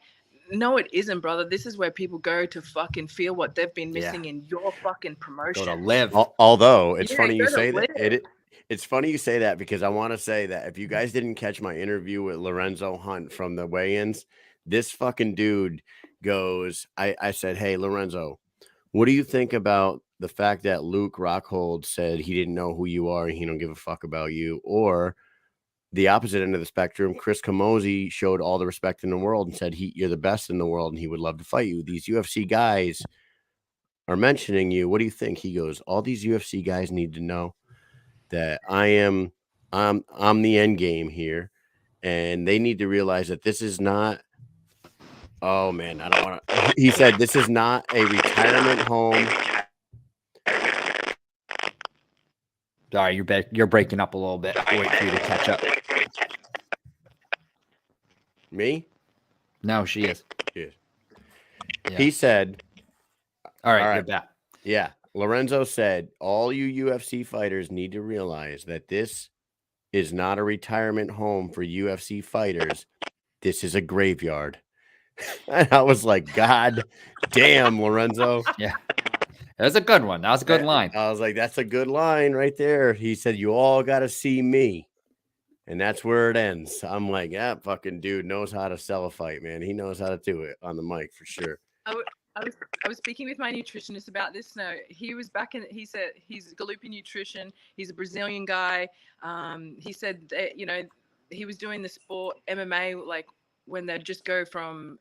No, it isn't, brother. This is where people go to fucking feel what they've been missing in your fucking promotion. Go to live. Although, it's funny you say that. It's funny you say that, because I want to say that if you guys didn't catch my interview with Lorenzo Hunt from the weigh-ins, this fucking dude goes, I said, hey, Lorenzo, what do you think about the fact that Luke Rockhold said he didn't know who you are and he don't give a fuck about you? Or the opposite end of the spectrum, Chris Camozzi showed all the respect in the world and said you're the best in the world and he would love to fight you. These UFC guys are mentioning you. What do you think? He goes, all these UFC guys need to know that I'm the end game here, and they need to realize that this is not. Oh man, I don't want to. He said this is not a retirement home. Sorry, you're breaking up a little bit. I'll wait for you to catch up. Me? No, she is. She is. Yeah. He said. All right, you're back. Yeah. Lorenzo said, all you UFC fighters need to realize that this is not a retirement home for UFC fighters. This is a graveyard. And I was like, God damn, Lorenzo. Yeah. That's a good one. That was a good line. I was like, that's a good line right there. He said, you all got to see me. And that's where it ends. I'm like, that fucking dude knows how to sell a fight, man. He knows how to do it on the mic for sure. I was speaking with my nutritionist about this. No, he was he said he's Galupi Nutrition. He's a Brazilian guy. He said that, you know, he was doing the sport MMA, like when they'd just go from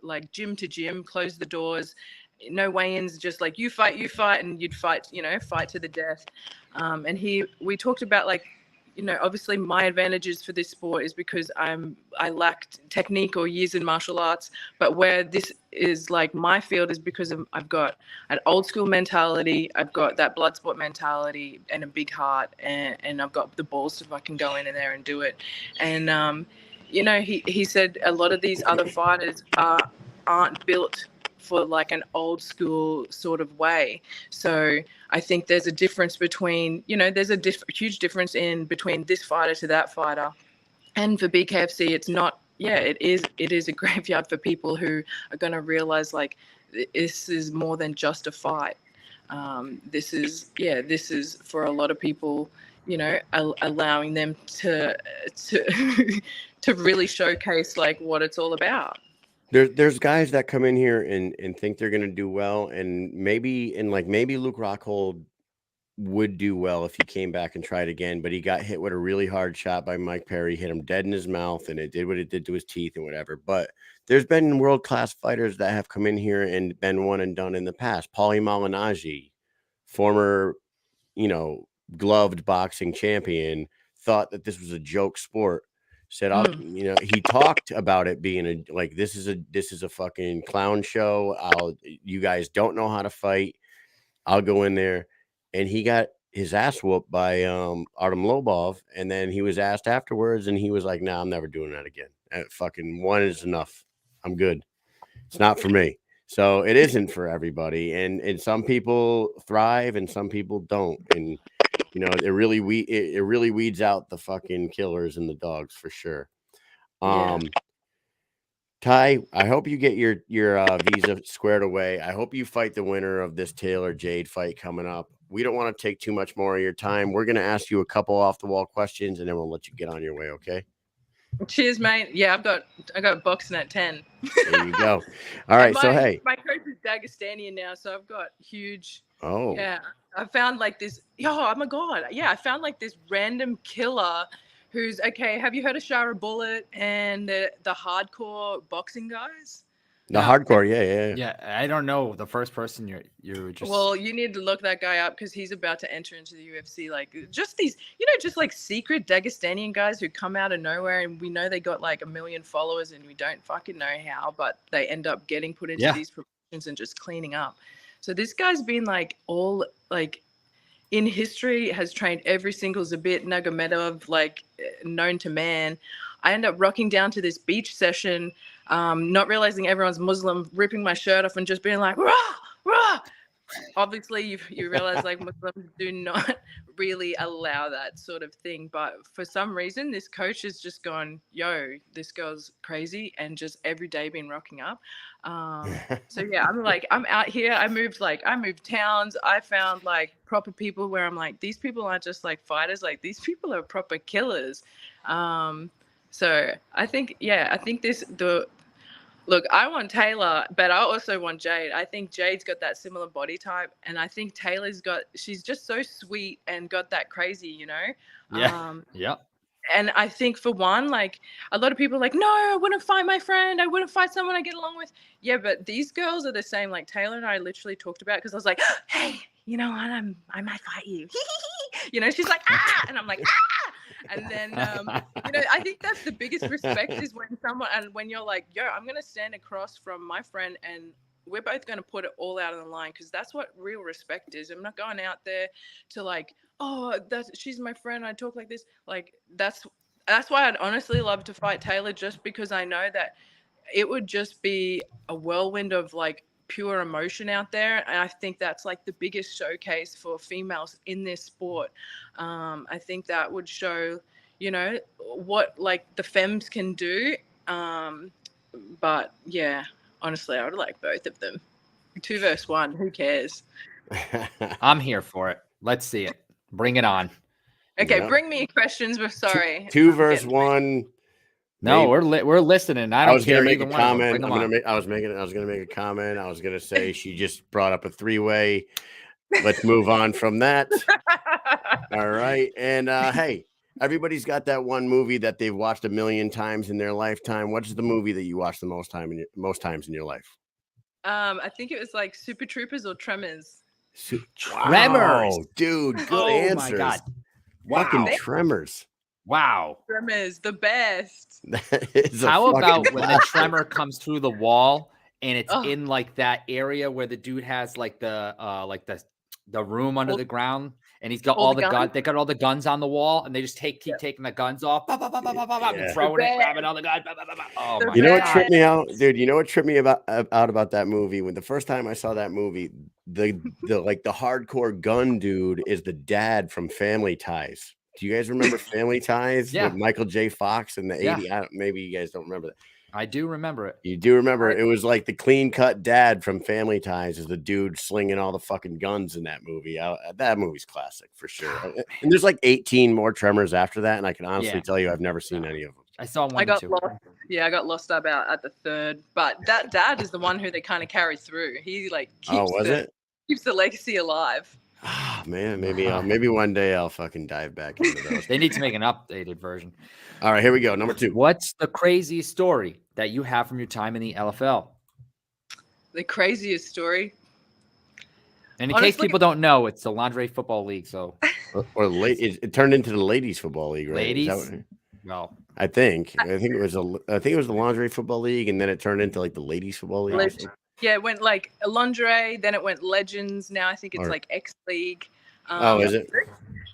like gym to gym, close the doors, no weigh-ins, just like you fight, and you'd fight, you know, fight to the death. And we talked about like obviously my advantages for this sport is because I lacked technique or years in martial arts, but where this is like my field is because I've got an old school mentality, I've got that blood sport mentality and a big heart, and I've got the balls to fucking go in there and do it. And he said a lot of these other fighters aren't built for like an old school sort of way. So I think there's a difference between, there's a huge difference between this fighter to that fighter. And for BKFC, it's not, it is a graveyard for people who are going to realize like this is more than just a fight. This is for a lot of people, allowing them to really showcase like what it's all about. There's guys that come in here and think they're going to do well, and maybe Luke Rockhold would do well if he came back and tried again, but he got hit with a really hard shot by Mike Perry, hit him dead in his mouth, and it did what it did to his teeth and whatever. But there's been world-class fighters that have come in here and been one and done in the past. Paulie Malignaggi, former, gloved boxing champion, thought that this was a joke sport. Said, he talked about it being this is a fucking clown show. You guys don't know how to fight. I'll go in there. And he got his ass whooped by Artem Lobov. And then he was asked afterwards, and he was like, "Nah, I'm never doing that again. Fucking one is enough. I'm good. It's not for me." So it isn't for everybody. And some people thrive and some people don't. And it really weeds out the fucking killers and the dogs for sure. Ty, I hope you get your visa squared away. I hope you fight the winner of this Taylor Jade fight coming up. We don't want to take too much more of your time. We're going to ask you a couple off the wall questions, and then we'll let you get on your way. Okay. Cheers, mate. Yeah, I got boxing at 10. There you go. All right. My coach is Dagestanian now, so I've got huge. Oh. Yeah. I found like this. Oh my God. Yeah. I found like this random killer who's okay. Have you heard of Shara Bullet and the hardcore boxing guys? The hardcore. Yeah. Yeah. I don't know the first person you're just. Well, you need to look that guy up because he's about to enter into the UFC. Like just these, just like secret Dagestanian guys who come out of nowhere, and we know they got like 1 million followers, and we don't fucking know how, but they end up getting put into these promotions and just cleaning up. So this guy's been like all like in history, has trained every single Zabit Nurmagomedov like known to man. I end up rocking down to this beach session, not realizing everyone's Muslim, ripping my shirt off and just being like, rah, rah. Obviously, you realize like Muslims do not really allow that sort of thing. But for some reason, this coach has just gone, yo, this girl's crazy, and just every day been rocking up. So yeah, I'm out here. I moved towns. I found like proper people where I'm like, these people aren't just like fighters. Like these people are proper killers. So I think look, I want Taylor, but I also want Jade. I think Jade's got that similar body type, and I think she's just so sweet and got that crazy, Yeah. Yeah. And I think for one, like a lot of people are like, no, I wouldn't fight my friend. I wouldn't fight someone I get along with. Yeah, but these girls are the same. Like Taylor and I literally talked about, because I was like, hey, you know what? I might fight you. She's like, ah, and I'm like, ah. And then, I think that's the biggest respect is when you're like, yo, I'm going to stand across from my friend and we're both going to put it all out on the line, because that's what real respect is. I'm not going out there to like, oh, she's my friend, I talk like this. Like, that's why I'd honestly love to fight Taylor, just because I know that it would just be a whirlwind of like pure emotion out there. And I think that's like the biggest showcase for females in this sport. I think that would show, what like the femmes can do. But yeah, honestly, I would like both of them. 2 versus 1, who cares? I'm here for it. Let's see it. Bring it on. Okay, bring me questions. We're sorry. 2 versus 1. No, we're listening. I was going to make a comment. I was going to make a comment. I was going to say she just brought up a 3-way. Let's move on from that. All right. And hey, everybody's got that one movie that they've watched 1 million times in their lifetime. What's the movie that you watched the most times in your life? I think it was like Super Troopers or Tremors. Tremors, dude. Good answers. My God. Fucking tremors. Wow. Tremors, the best. That is a How fucking about when the classic. tremor comes through the wall and it's Oh. in like that area where the dude has like the room under the ground and he's got all the guns. They got all the guns on the wall and they just keep taking the guns off, and throwing it, grabbing all the guns. Oh my You know what God. tripped me out, dude? You know what tripped me out about that movie? When the first time I saw that movie, the hardcore gun dude is the dad from Family Ties. Do you guys remember Family Ties with Michael J. Fox in the 80s? Maybe you guys don't remember that. I do remember it. You do remember it. It was like the clean-cut dad from Family Ties is the dude slinging all the fucking guns in that movie. That movie's classic for sure. And there's like 18 more Tremors after that, and I can honestly tell you I've never seen any of them. I saw one. I got lost. Yeah, I got lost about at the third. But that dad is the one who they kind of carry through. He like keeps the legacy alive. Oh, man, maybe one day I'll fucking dive back into those. They need to make an updated version. All right, here we go. Number 2. What's the craziest story that you have from your time in the LFL? The craziest story. And in case people don't know, it's the Lingerie Football League. So, it turned into the Ladies Football League, right? Ladies. Well, I think it was the Lingerie Football League, and then it turned into like the Ladies Football League. Yeah, it went like lingerie, then it went Legends. Now I think it's like X League. Is it?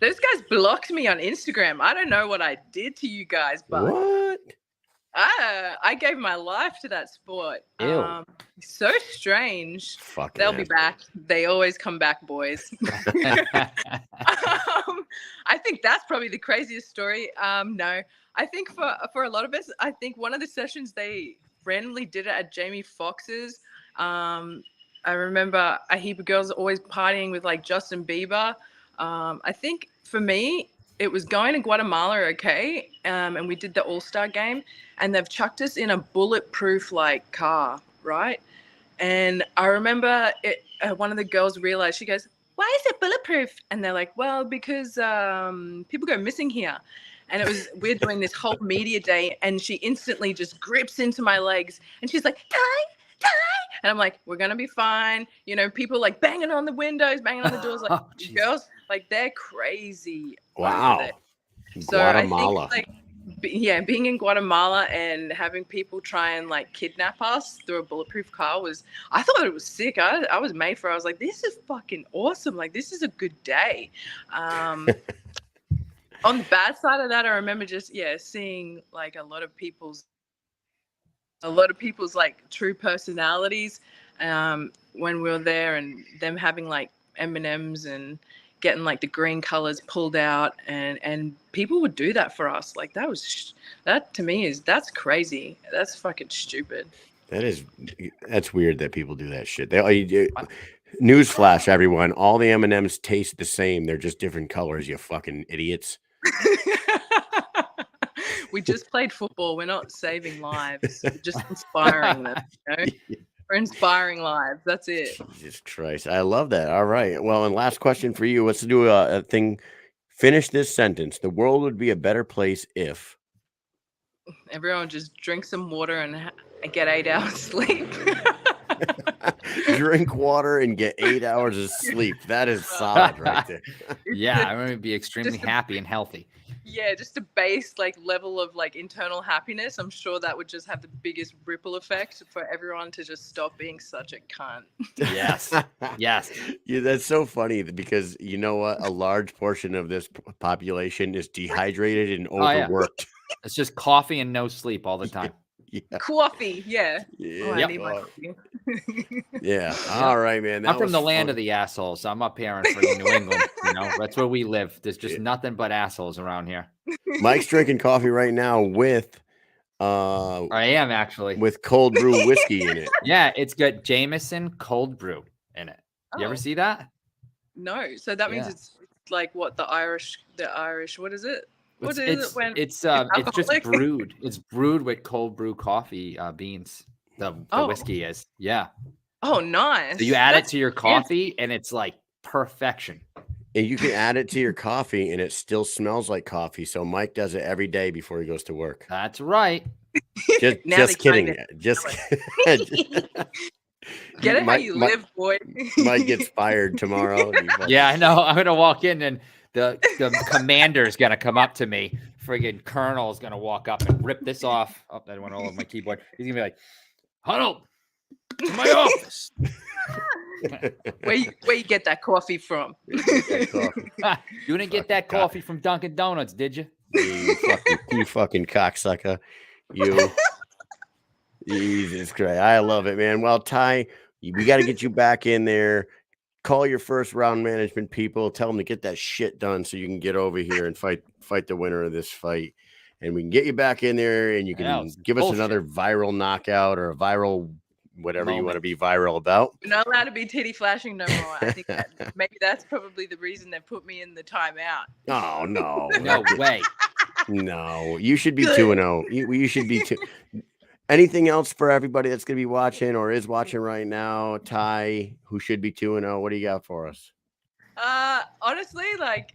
Those guys blocked me on Instagram. I don't know what I did to you guys, but what? I gave my life to that sport. Ew. So strange. Fuck. They'll be back. They always come back, boys. I think that's probably the craziest story. No, I think for a lot of us, I think one of the sessions they randomly did it at Jamie Foxx's. I remember a heap of girls always partying with like Justin Bieber. I think for me, it was going to Guatemala, okay? And we did the All-Star game, and they've chucked us in a bulletproof like car, right? And I remember one of the girls realized, she goes, "Why is it bulletproof?" And they're like, "Well, because people go missing here." And we're doing this whole media day, and she instantly just grips into my legs, and she's like, "Die!" And I'm like, "We're gonna be fine." You know, people like banging on the windows, banging on the doors, like girls, like they're crazy. Wow. So Guatemala. I think, like, being in Guatemala and having people try and like kidnap us through a bulletproof car I thought it was sick. I was made for it. I was like, this is fucking awesome. Like, this is a good day. On the bad side of that, I remember just seeing like a lot of people's like true personalities when we were there, and them having like M&Ms and getting like the green colors pulled out, and people would do that for us. Like that to me that's crazy. That's fucking stupid. That's weird that people do that shit. Newsflash, everyone, all the M&Ms taste the same. They're just different colors, you fucking idiots. We just played football. We're not saving lives. We're just inspiring them. You know? We're inspiring lives. That's it. Jesus Christ. I love that. All right. Well, and last question for you. Let's do a thing. Finish this sentence. The world would be a better place if everyone just drink some water and get 8 hours sleep. Drink water and get 8 hours of sleep. That is solid right there. Yeah, I'm going to be extremely happy and healthy. Yeah, just a base like level of like internal happiness. I'm sure that would just have the biggest ripple effect for everyone to just stop being such a cunt. Yes. Yes. Yeah, that's so funny because you know what? A large portion of this population is dehydrated and overworked. Yeah. It's just coffee and no sleep all the time. Yeah. Coffee, yeah. I need my coffee. Yeah. All right, man. I'm from the land of the assholes. So I'm up here in freaking New England. You know, that's where we live. There's just nothing but assholes around here. Mike's drinking coffee right now with I am actually with cold brew whiskey in it. Yeah, it's got Jameson cold brew in it. You ever see that? No. So that means it's like what the Irish, what is it? It's just brewed. It's brewed with cold brew coffee beans. The whiskey is. Yeah. Oh, nice. So you add it to your coffee and it's like perfection. And you can add it to your coffee and it still smells like coffee. So Mike does it every day before he goes to work. That's right. Just kidding. Just get it how you live, boy. Mike gets fired tomorrow. Yeah, I know. I'm gonna walk in and the commander's gonna come up to me. Friggin' colonel's gonna walk up and rip this off. Oh, that went all over my keyboard. He's gonna be like, Huddle, to my office. Where you get that coffee from? You didn't get that coffee from Dunkin' Donuts, did you? You fucking cocksucker. You. Jesus Christ. I love it, man. Well, Ty, we got to get you back in there. Call your first round management people. Tell them to get that shit done so you can get over here and fight the winner of this fight. And we can get you back in there and you can give us another viral knockout or a viral whatever you want to be viral about. You're not allowed to be titty flashing no more. I think that maybe that's probably the reason they put me in the timeout. Oh, no. No way. No, you should be 2-0. You should be 2. Anything else for everybody that's going to be watching or is watching right now? Ty, who should be 2-0? What do you got for us? Honestly, like,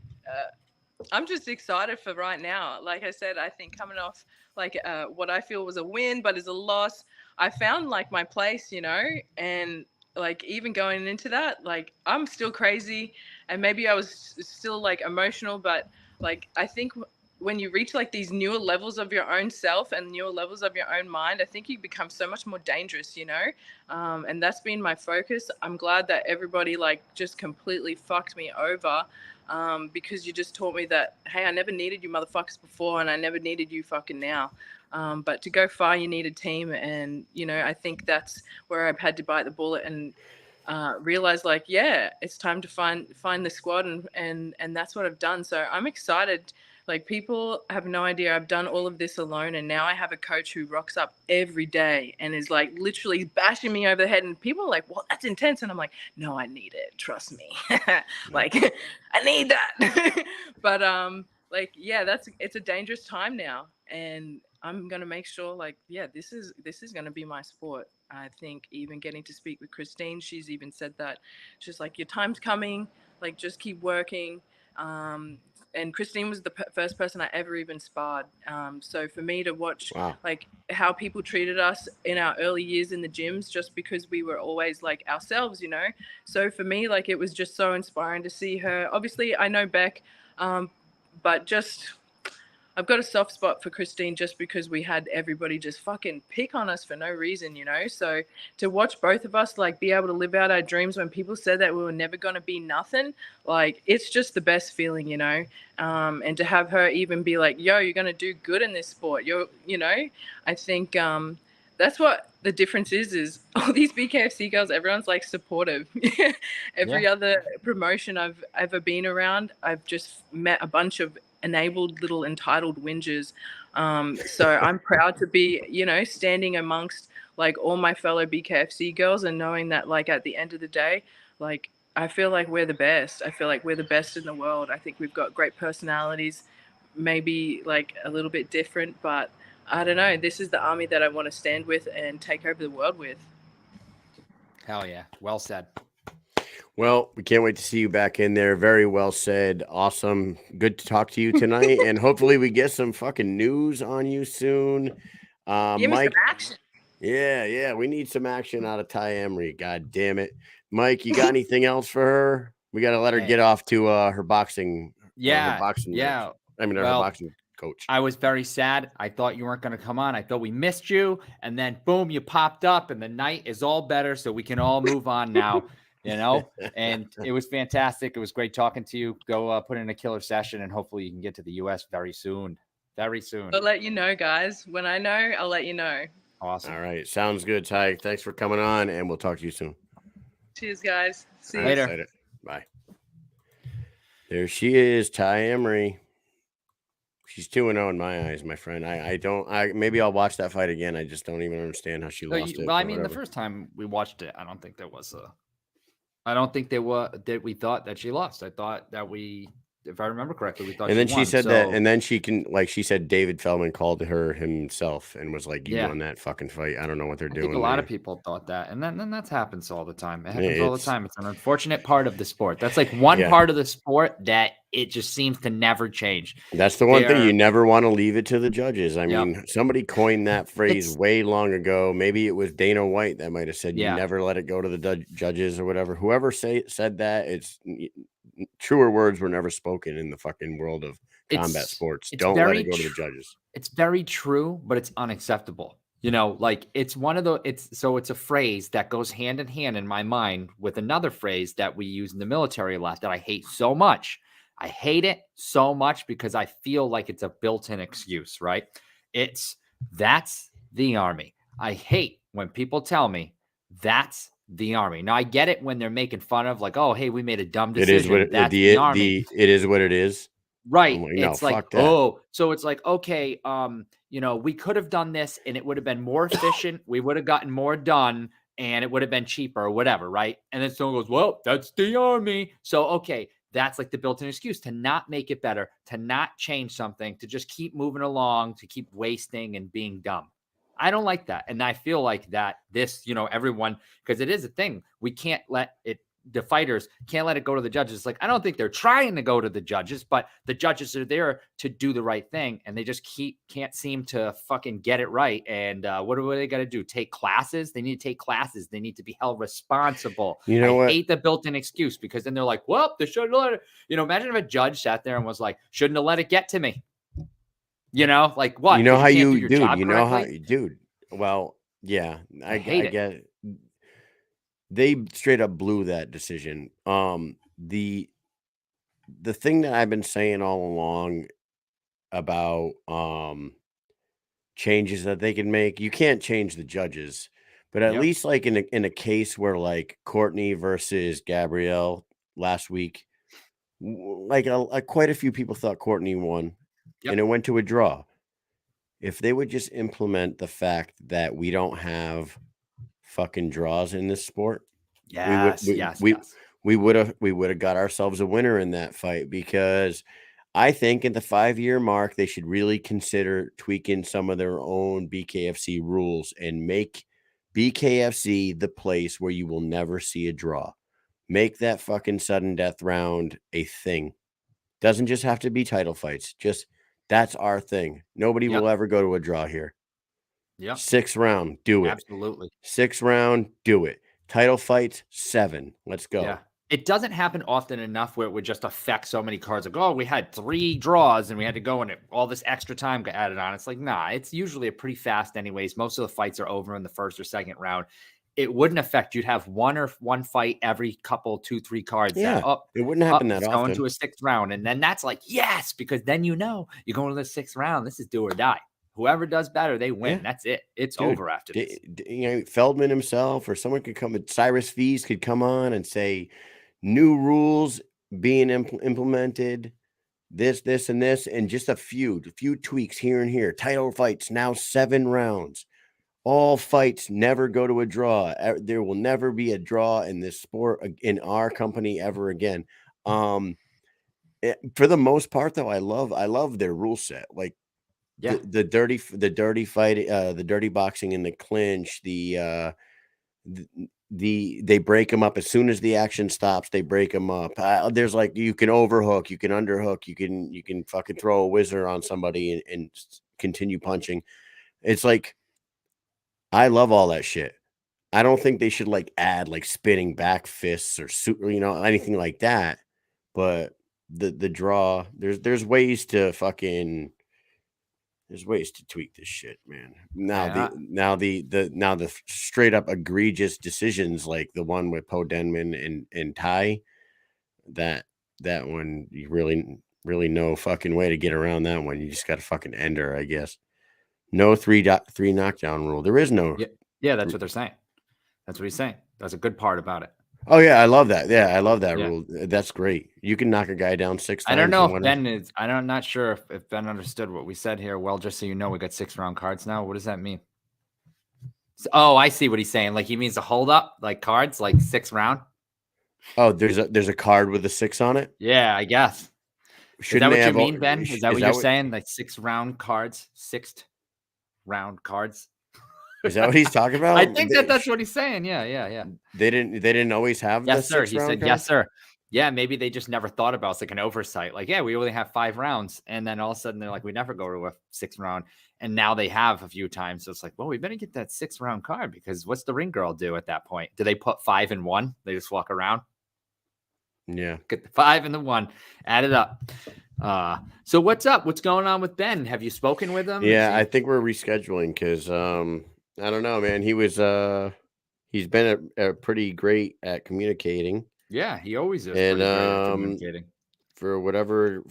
I'm just excited for right now. Like I said, I think coming off like what I feel was a win, but is a loss, I found like my place, you know, and like even going into that, like I'm still crazy and maybe I was still like emotional, but like I think when you reach like these newer levels of your own self and newer levels of your own mind, I think you become so much more dangerous, you know? And that's been my focus. I'm glad that everybody like just completely fucked me over because you just taught me that, hey, I never needed you motherfuckers before and I never needed you fucking now. But to go far, you need a team. And, you know, I think that's where I've had to bite the bullet and realize like, yeah, it's time to find the squad. And that's what I've done. So I'm excited. Like people have no idea I've done all of this alone. And now I have a coach who rocks up every day and is like literally bashing me over the head. And people are like, well, that's intense. And I'm like, no, I need it. Trust me. Like I need that. But like, yeah, it's a dangerous time now. And I'm going to make sure like, yeah, this is going to be my sport. I think even getting to speak with Christine, she's even said that. She's like, your time's coming. Like, just keep working. And Christine was the first person I ever even sparred. So for me to watch like how people treated us in our early years in the gyms, just because we were always like ourselves, you know? So for me, like it was just so inspiring to see her. Obviously I know Beck, but just, I've got a soft spot for Christine just because we had everybody just fucking pick on us for no reason, you know? So to watch both of us like be able to live out our dreams when people said that we were never going to be nothing, like it's just the best feeling, you know? And to have her even be like, yo, you're going to do good in this sport. You know, I think that's what the difference is all these BKFC girls, everyone's like supportive. Every other promotion I've ever been around, I've just met a bunch of enabled little entitled whingers. So I'm proud to be, you know, standing amongst like all my fellow BKFC girls and knowing that like at the end of the day, like I feel like we're the best. I feel like we're the best in the world. I think we've got great personalities, maybe like a little bit different, but I don't know. This is the army that I want to stand with and take over the world with. Hell yeah. Well said. Well, we can't wait to see you back in there. Very well said. Awesome. Good to talk to you tonight. And hopefully we get some fucking news on you soon. Give me some action. Yeah. We need some action out of Tai Emery. God damn it. Mike, you got anything else for her? We got to let her get off to her boxing. Yeah. Her boxing yeah. match. I mean, her boxing coach. I was very sad. I thought you weren't going to come on. I thought we missed you. And then boom, you popped up and the night is all better. So we can all move on now. You know, and it was fantastic. It was great talking to you. Go put in a killer session and hopefully you can get to the US very soon. Very soon. I'll let you know, guys. When I know, I'll let you know. Awesome. All right. Sounds good, Ty. Thanks for coming on and we'll talk to you soon. Cheers, guys. See you later. Bye. There she is, Tai Emery. She's 2-0 in my eyes, my friend. Maybe I'll watch that fight again. I just don't even understand how she lost it. Well, I mean, the first time we watched it, I don't think that we thought that she lost. I thought that if I remember correctly, we thought. And then she said that, and then she said David Feldman called her himself and was like, "You won that fucking fight." I don't know what they're doing. A lot of people thought that, and then that happens all the time. It happens all the time. It's an unfortunate part of the sport. That's like one part of the sport that it just seems to never change. That's the one thing you never want to leave it to the judges. I mean, somebody coined that phrase way long ago. Maybe it was Dana White that might have said, "You never let it go to the judges" or whatever. Whoever said that, truer words were never spoken in the fucking world of combat sports. Don't let it go to the judges. It's very true, but it's unacceptable. You know, like it's one of the, it's a phrase that goes hand in hand in my mind with another phrase that we use in the military a lot that I hate so much. I hate it so much because I feel like it's a built-in excuse, right? That's the Army. I hate when people tell me that's the Army. Now I get it when they're making fun of like, oh, hey, we made a dumb decision. It is what that's the Army. it is what it is. Right. No, it's like, oh, so it's like, okay, you know, we could have done this and it would have been more efficient. We would have gotten more done and it would have been cheaper or whatever. Right. And then someone goes, well, that's the Army. So, okay, that's like the built-in excuse to not make it better, to not change something, to just keep moving along, to keep wasting and being dumb. I don't like that. And I feel like that this, you know, everyone, because it is a thing, we can't let it, the fighters can't let it go to the judges. Like, I don't think they're trying to go to the judges, but the judges are there to do the right thing. And they just can't seem to fucking get it right. And what do they got to do? Take classes? They need to take classes. They need to be held responsible. You know what? I hate the built-in excuse because then they're like, well, they shouldn't let it. You know, imagine if a judge sat there and was like, shouldn't have let it get to me. You know, like what? You know how you, dude, you know how, dude. Well, yeah, I get it. They straight up blew that decision. The thing that I've been saying all along about changes that they can make, you can't change the judges, but at least like in a case where like Courtney versus Gabrielle last week, like quite a few people thought Courtney won, and it went to a draw. If they would just implement the fact that we don't have fucking draws in this sport, we would have got ourselves a winner in that fight, because I think at the 5-year mark they should really consider tweaking some of their own BKFC rules and make BKFC the place where you will never see a draw. Make that fucking sudden death round a thing. Doesn't just have to be title fights. Just that's our thing. Nobody will ever go to a draw here. Yeah. 6th round, do it. Absolutely. 6th round, do it. Title fights, 7. Let's go. Yeah. It doesn't happen often enough where it would just affect so many cards. Like, oh, we had 3 draws and we had to go and all this extra time got added on. It's like, nah, it's usually a pretty fast anyways. Most of the fights are over in the 1st or 2nd round. It wouldn't affect. You'd have one fight every couple, 2-3 cards. Yeah, it wouldn't happen that often. Going to a 6th round. And then that's like, yes, because then you know you're going to the 6th round. This is do or die. Whoever does better, they win. Yeah. That's it. It's over after this. You know, Feldman himself or someone could come, Cyrus Fees could come on and say, new rules being implemented, this, and this, and just a few tweaks here and here. Title fights, now 7 rounds. All fights never go to a draw. There will never be a draw in this sport in our company ever again. For the most part, though, I love their rule set. Like, the dirty fight, the dirty boxing in the clinch, they break them up as soon as the action stops. They break them up. There's like, you can overhook, you can underhook, you can fucking throw a whizzer on somebody and continue punching. It's like, I love all that shit. I don't think they should like add like spinning back fists or you know, anything like that. But the draw, there's ways to fucking. There's ways to tweak this shit, man. Now the straight up egregious decisions like the one with Poe Denman and Tai, that one, you really no fucking way to get around that one. You just got to fucking end her, I guess. No 3 knockdown rule. There is no. Yeah, that's what they're saying. That's what he's saying. That's a good part about it. Oh yeah, I love that. Yeah, I love that rule. That's great. You can knock a guy down 6 times. I don't know if Ben is. I'm not sure if Ben understood what we said here. Well, just so you know, we got 6 round cards now. What does that mean? Oh, I see what he's saying. Like he means a hold up, like cards, like 6 round. Oh, there's a card with a 6 on it. Yeah, I guess. Is that what you mean, Ben? Is that what you're saying? Like 6 round cards, 6th round cards. Is that what he's talking about? I think that's what he's saying. Yeah. They didn't always have. Yes, sir. He said, yes, sir. Yeah, maybe they just never thought about it. It's like an oversight. Like, yeah, we only have 5 rounds. And then all of a sudden they're like, we never go to a 6th round. And now they have a few times. So it's like, well, we better get that 6th round card, because what's the ring girl do at that point? Do they put 5 in 1? They just walk around? Yeah. Get the 5 and the 1. Add it up. So what's up? What's going on with Ben? Have you spoken with him? Yeah, I think we're rescheduling because I don't know, man. He's been a pretty great at communicating. Yeah, he always is And pretty great at communicating. for whatever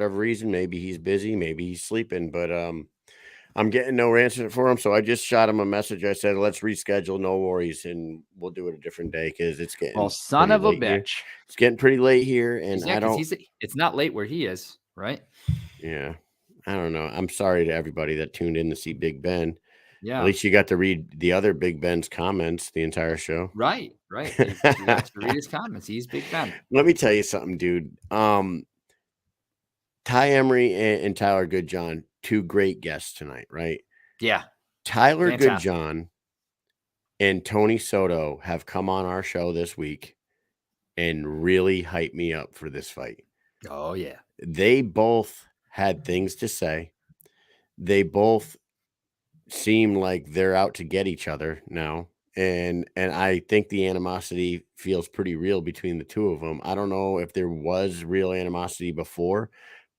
reason, maybe he's busy, maybe he's sleeping, but I'm getting no answer for him. So I just shot him a message. I said, let's reschedule, no worries, and we'll do it a different day because it's getting son of a late here. bitch. It's getting pretty late here, and Yeah, it's not late where he is, right? Yeah. I don't know. I'm sorry to everybody that tuned in to see Big Ben. Yeah. At least you got to read the other Big Ben's comments the entire show. Right. You got to read his comments. He's Big Ben. Let me tell you something, dude. Tai Emery and Tyler Goodjohn, 2 great guests tonight, right? Yeah. Tyler Fantastic. Goodjohn and Tony Soto have come on our show this week and really hyped me up for this fight. Oh, yeah. They both had things to say. They both seem like they're out to get each other now. And I think the animosity feels pretty real between the two of them. I don't know if there was real animosity before,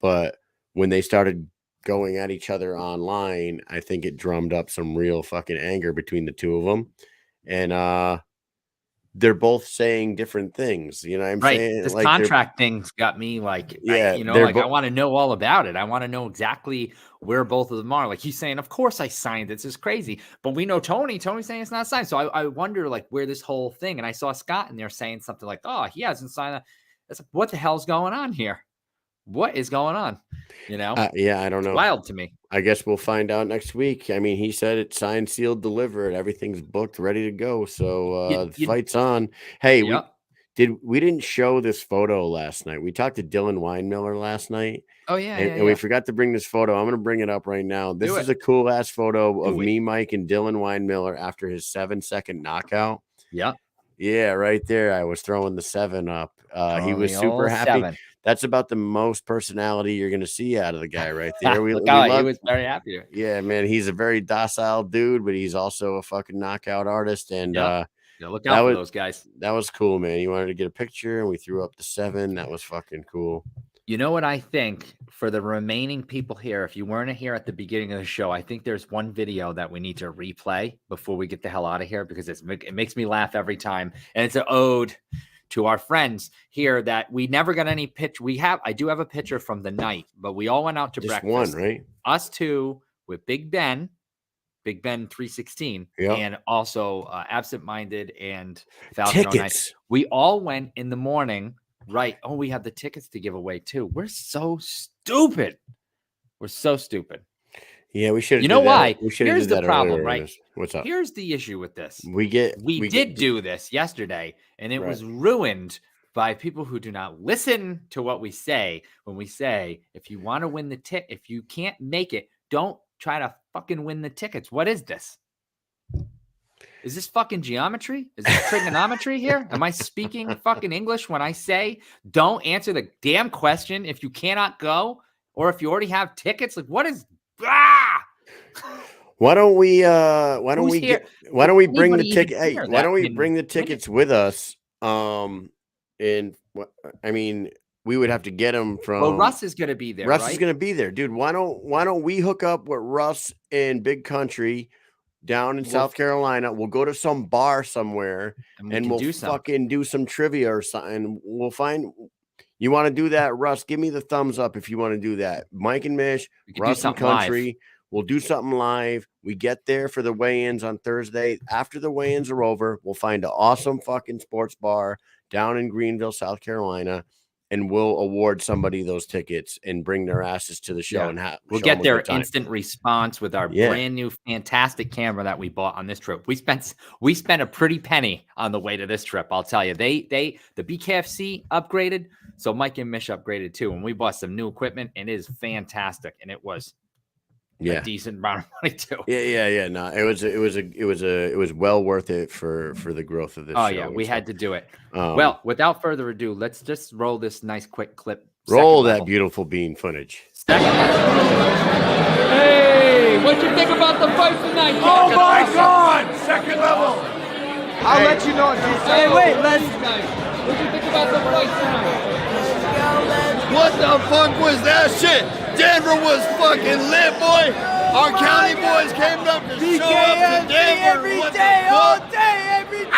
but when they started going at each other online, I think it drummed up some real fucking anger between the two of them. And they're both saying different things. You know what I'm saying? This like contract thing's got me like, yeah, I want to know all about it. I want to know exactly where both of them are. Like he's saying, of course I signed it. This is crazy. But we know Tony's saying it's not signed. So I wonder like where this whole thing, and I saw Scott in there saying something like, oh, he hasn't signed that. It's like, what the hell's going on here? What is going on? You know? Yeah, I don't know. It's wild to me. I guess we'll find out next week. I mean, he said it's signed, sealed, delivered. Everything's booked, ready to go. So the fight's on. Hey, we didn't show this photo last night. We talked to Dylan Weinmiller last night. Oh, yeah. And we forgot to bring this photo. I'm going to bring it up right now. This is a cool ass photo of me, Mike, and Dylan Weinmiller after his 7-second knockout. Yeah. Yeah, right there. I was throwing the 7 up. He was super happy. 7. That's about the most personality you're going to see out of the guy right there. He was very happy. Yeah, man. He's a very docile dude, but he's also a fucking knockout artist. And look out for those guys. That was cool, man. You wanted to get a picture, and we threw up the 7. That was fucking cool. You know what I think for the remaining people here, if you weren't here at the beginning of the show, I think there's one video that we need to replay before we get the hell out of here because it makes me laugh every time. And it's an ode to our friends here that we never got any pitch. I do have a picture from the night, but we all went out to breakfast. One, right? Us two with Big Ben 316, and also Absent Minded and Falcon tickets. We all went in the morning. Right. Oh, we have the tickets to give away too. We're so stupid. Yeah, we should. You know why? Here's the problem, right? What's up? Here's the issue with this. We did do this yesterday, and it was ruined by people who do not listen to what we say. When we say, if you want to win the ticket, if you can't make it, don't try to fucking win the tickets. What is this? Is this fucking geometry? Is this trigonometry here? Am I speaking fucking English when I say don't answer the damn question if you cannot go or if you already have tickets? Like what is Why don't we bring the ticket? Hey, why don't we bring the tickets with us? And I mean, we would have to get them from. Well, Russ is going to be there. Russ is going to be there, dude. Why don't we hook up with Russ in Big Country down in South Carolina? We'll go to some bar somewhere and we'll fucking do some trivia or something. We'll find. You want to do that, Russ? Give me the thumbs up if you want to do that. Mike and Mish, Russ in Country. Live. We'll do something live. We get there for the weigh-ins on Thursday. After the weigh-ins are over, we'll find an awesome fucking sports bar down in Greenville, South Carolina, and we'll award somebody those tickets and bring their asses to the show. And we'll get their instant response with our brand new fantastic camera that we bought on this trip. We spent a pretty penny on the way to this trip. I'll tell you, the BKFC upgraded. So Mike and Mish upgraded too. And we bought some new equipment and it is fantastic. And it was a decent amount of money too. Yeah. No, it was well worth it for the growth of this. Oh yeah, we had to do it. Well, without further ado, let's just roll this nice quick clip. Roll that beautiful bean footage. Hey, what'd you think about the fight tonight? Oh my God! Second level. I'll let you know. Hey, wait, let's. What do you think about the fight tonight? What the fuck was that shit? Denver was fucking lit, boy. Our county boys came up to show up to Denver. Every What the day, all fuck? day, every day.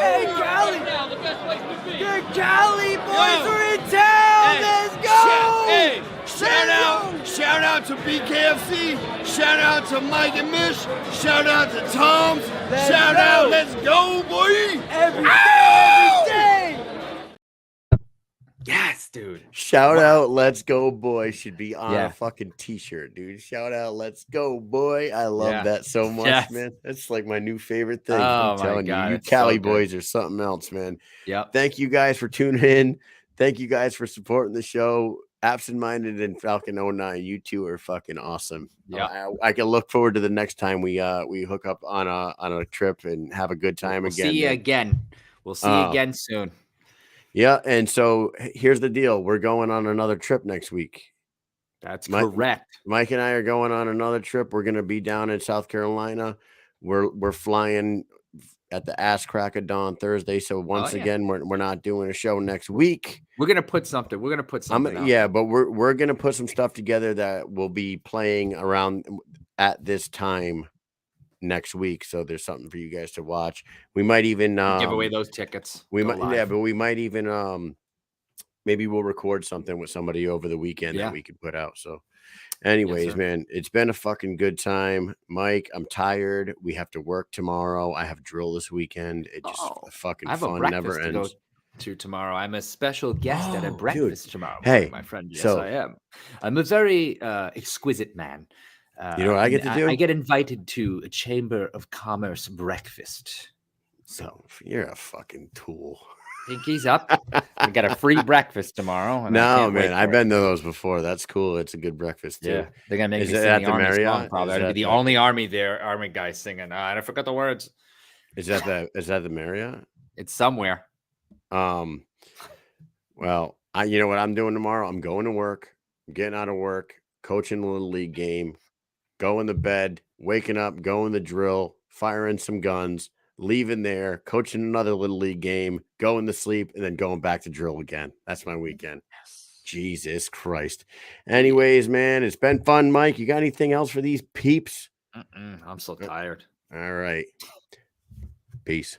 Hey, Cali. Now, the best place to be. The Cali boys are in town. Let's go. Shout out to BKFC. Shout out to Mike and Mish. Shout out to Tom's. Shout out, let's go, boy. Every day. Yes, dude. Shout out, let's go, boy, should be on Yeah. a fucking t-shirt, dude. Shout out, let's go, boy. I love Yeah. that so much, Yes. man. That's like my new favorite thing. Oh, I'm my telling God, you, you it's so Cali good. boys are something else, man. Yep. Thank you guys for tuning in. Thank you guys for supporting the show. Absent Minded and Falcon 09, you two are fucking awesome. Yeah. I can look forward to the next time we hook up on a trip and have a good time We'll again. see you man. again. We'll see you again soon. Yeah, and so here's the deal: we're going on another trip next week. That's correct. Mike and I are going on another trip. We're going to be down in South Carolina. We're flying at the ass crack of dawn Thursday. So once again, we're not doing a show next week. We're gonna put something. We're gonna put something. out. Yeah, but we're gonna put some stuff together that will be playing around at this time next week. So there's something for you guys to watch. We might even Give away those tickets. We Go might, live. yeah, but we might even maybe we'll record something with somebody over the weekend that we could put out. So, anyways, sir. man, it's been a fucking good time, Mike. I'm tired. We have to work tomorrow. I have drill this weekend. It just the fucking I have a fun breakfast never to go ends. to tomorrow. I'm a special guest at a Oh, breakfast dude. tomorrow. Hey, my friend. Yes, so- I am. I'm a very exquisite man. You know what I get and to do? I get invited to a Chamber of Commerce breakfast. So you're a fucking tool. Pinky's up. We got a free breakfast tomorrow. and I No, can't wait man, I've for been it. to those before. That's cool. It's a good breakfast too. Yeah, they're gonna make Is me it sing at the the Army song. Marriott? Probably Is I'd be that the the- only army guy singing. I forgot the words. Is that the Marriott? It's somewhere. Well, you know what I'm doing tomorrow? I'm going to work, I'm getting out of work, coaching a little league game, going to bed, waking up, going to drill, firing some guns, leaving there, coaching another little league game, going to sleep, and then going back to drill again. That's my weekend. Jesus Christ. Anyways, man, it's been fun, Mike. You got anything else for these peeps? I'm so tired. All right. Peace.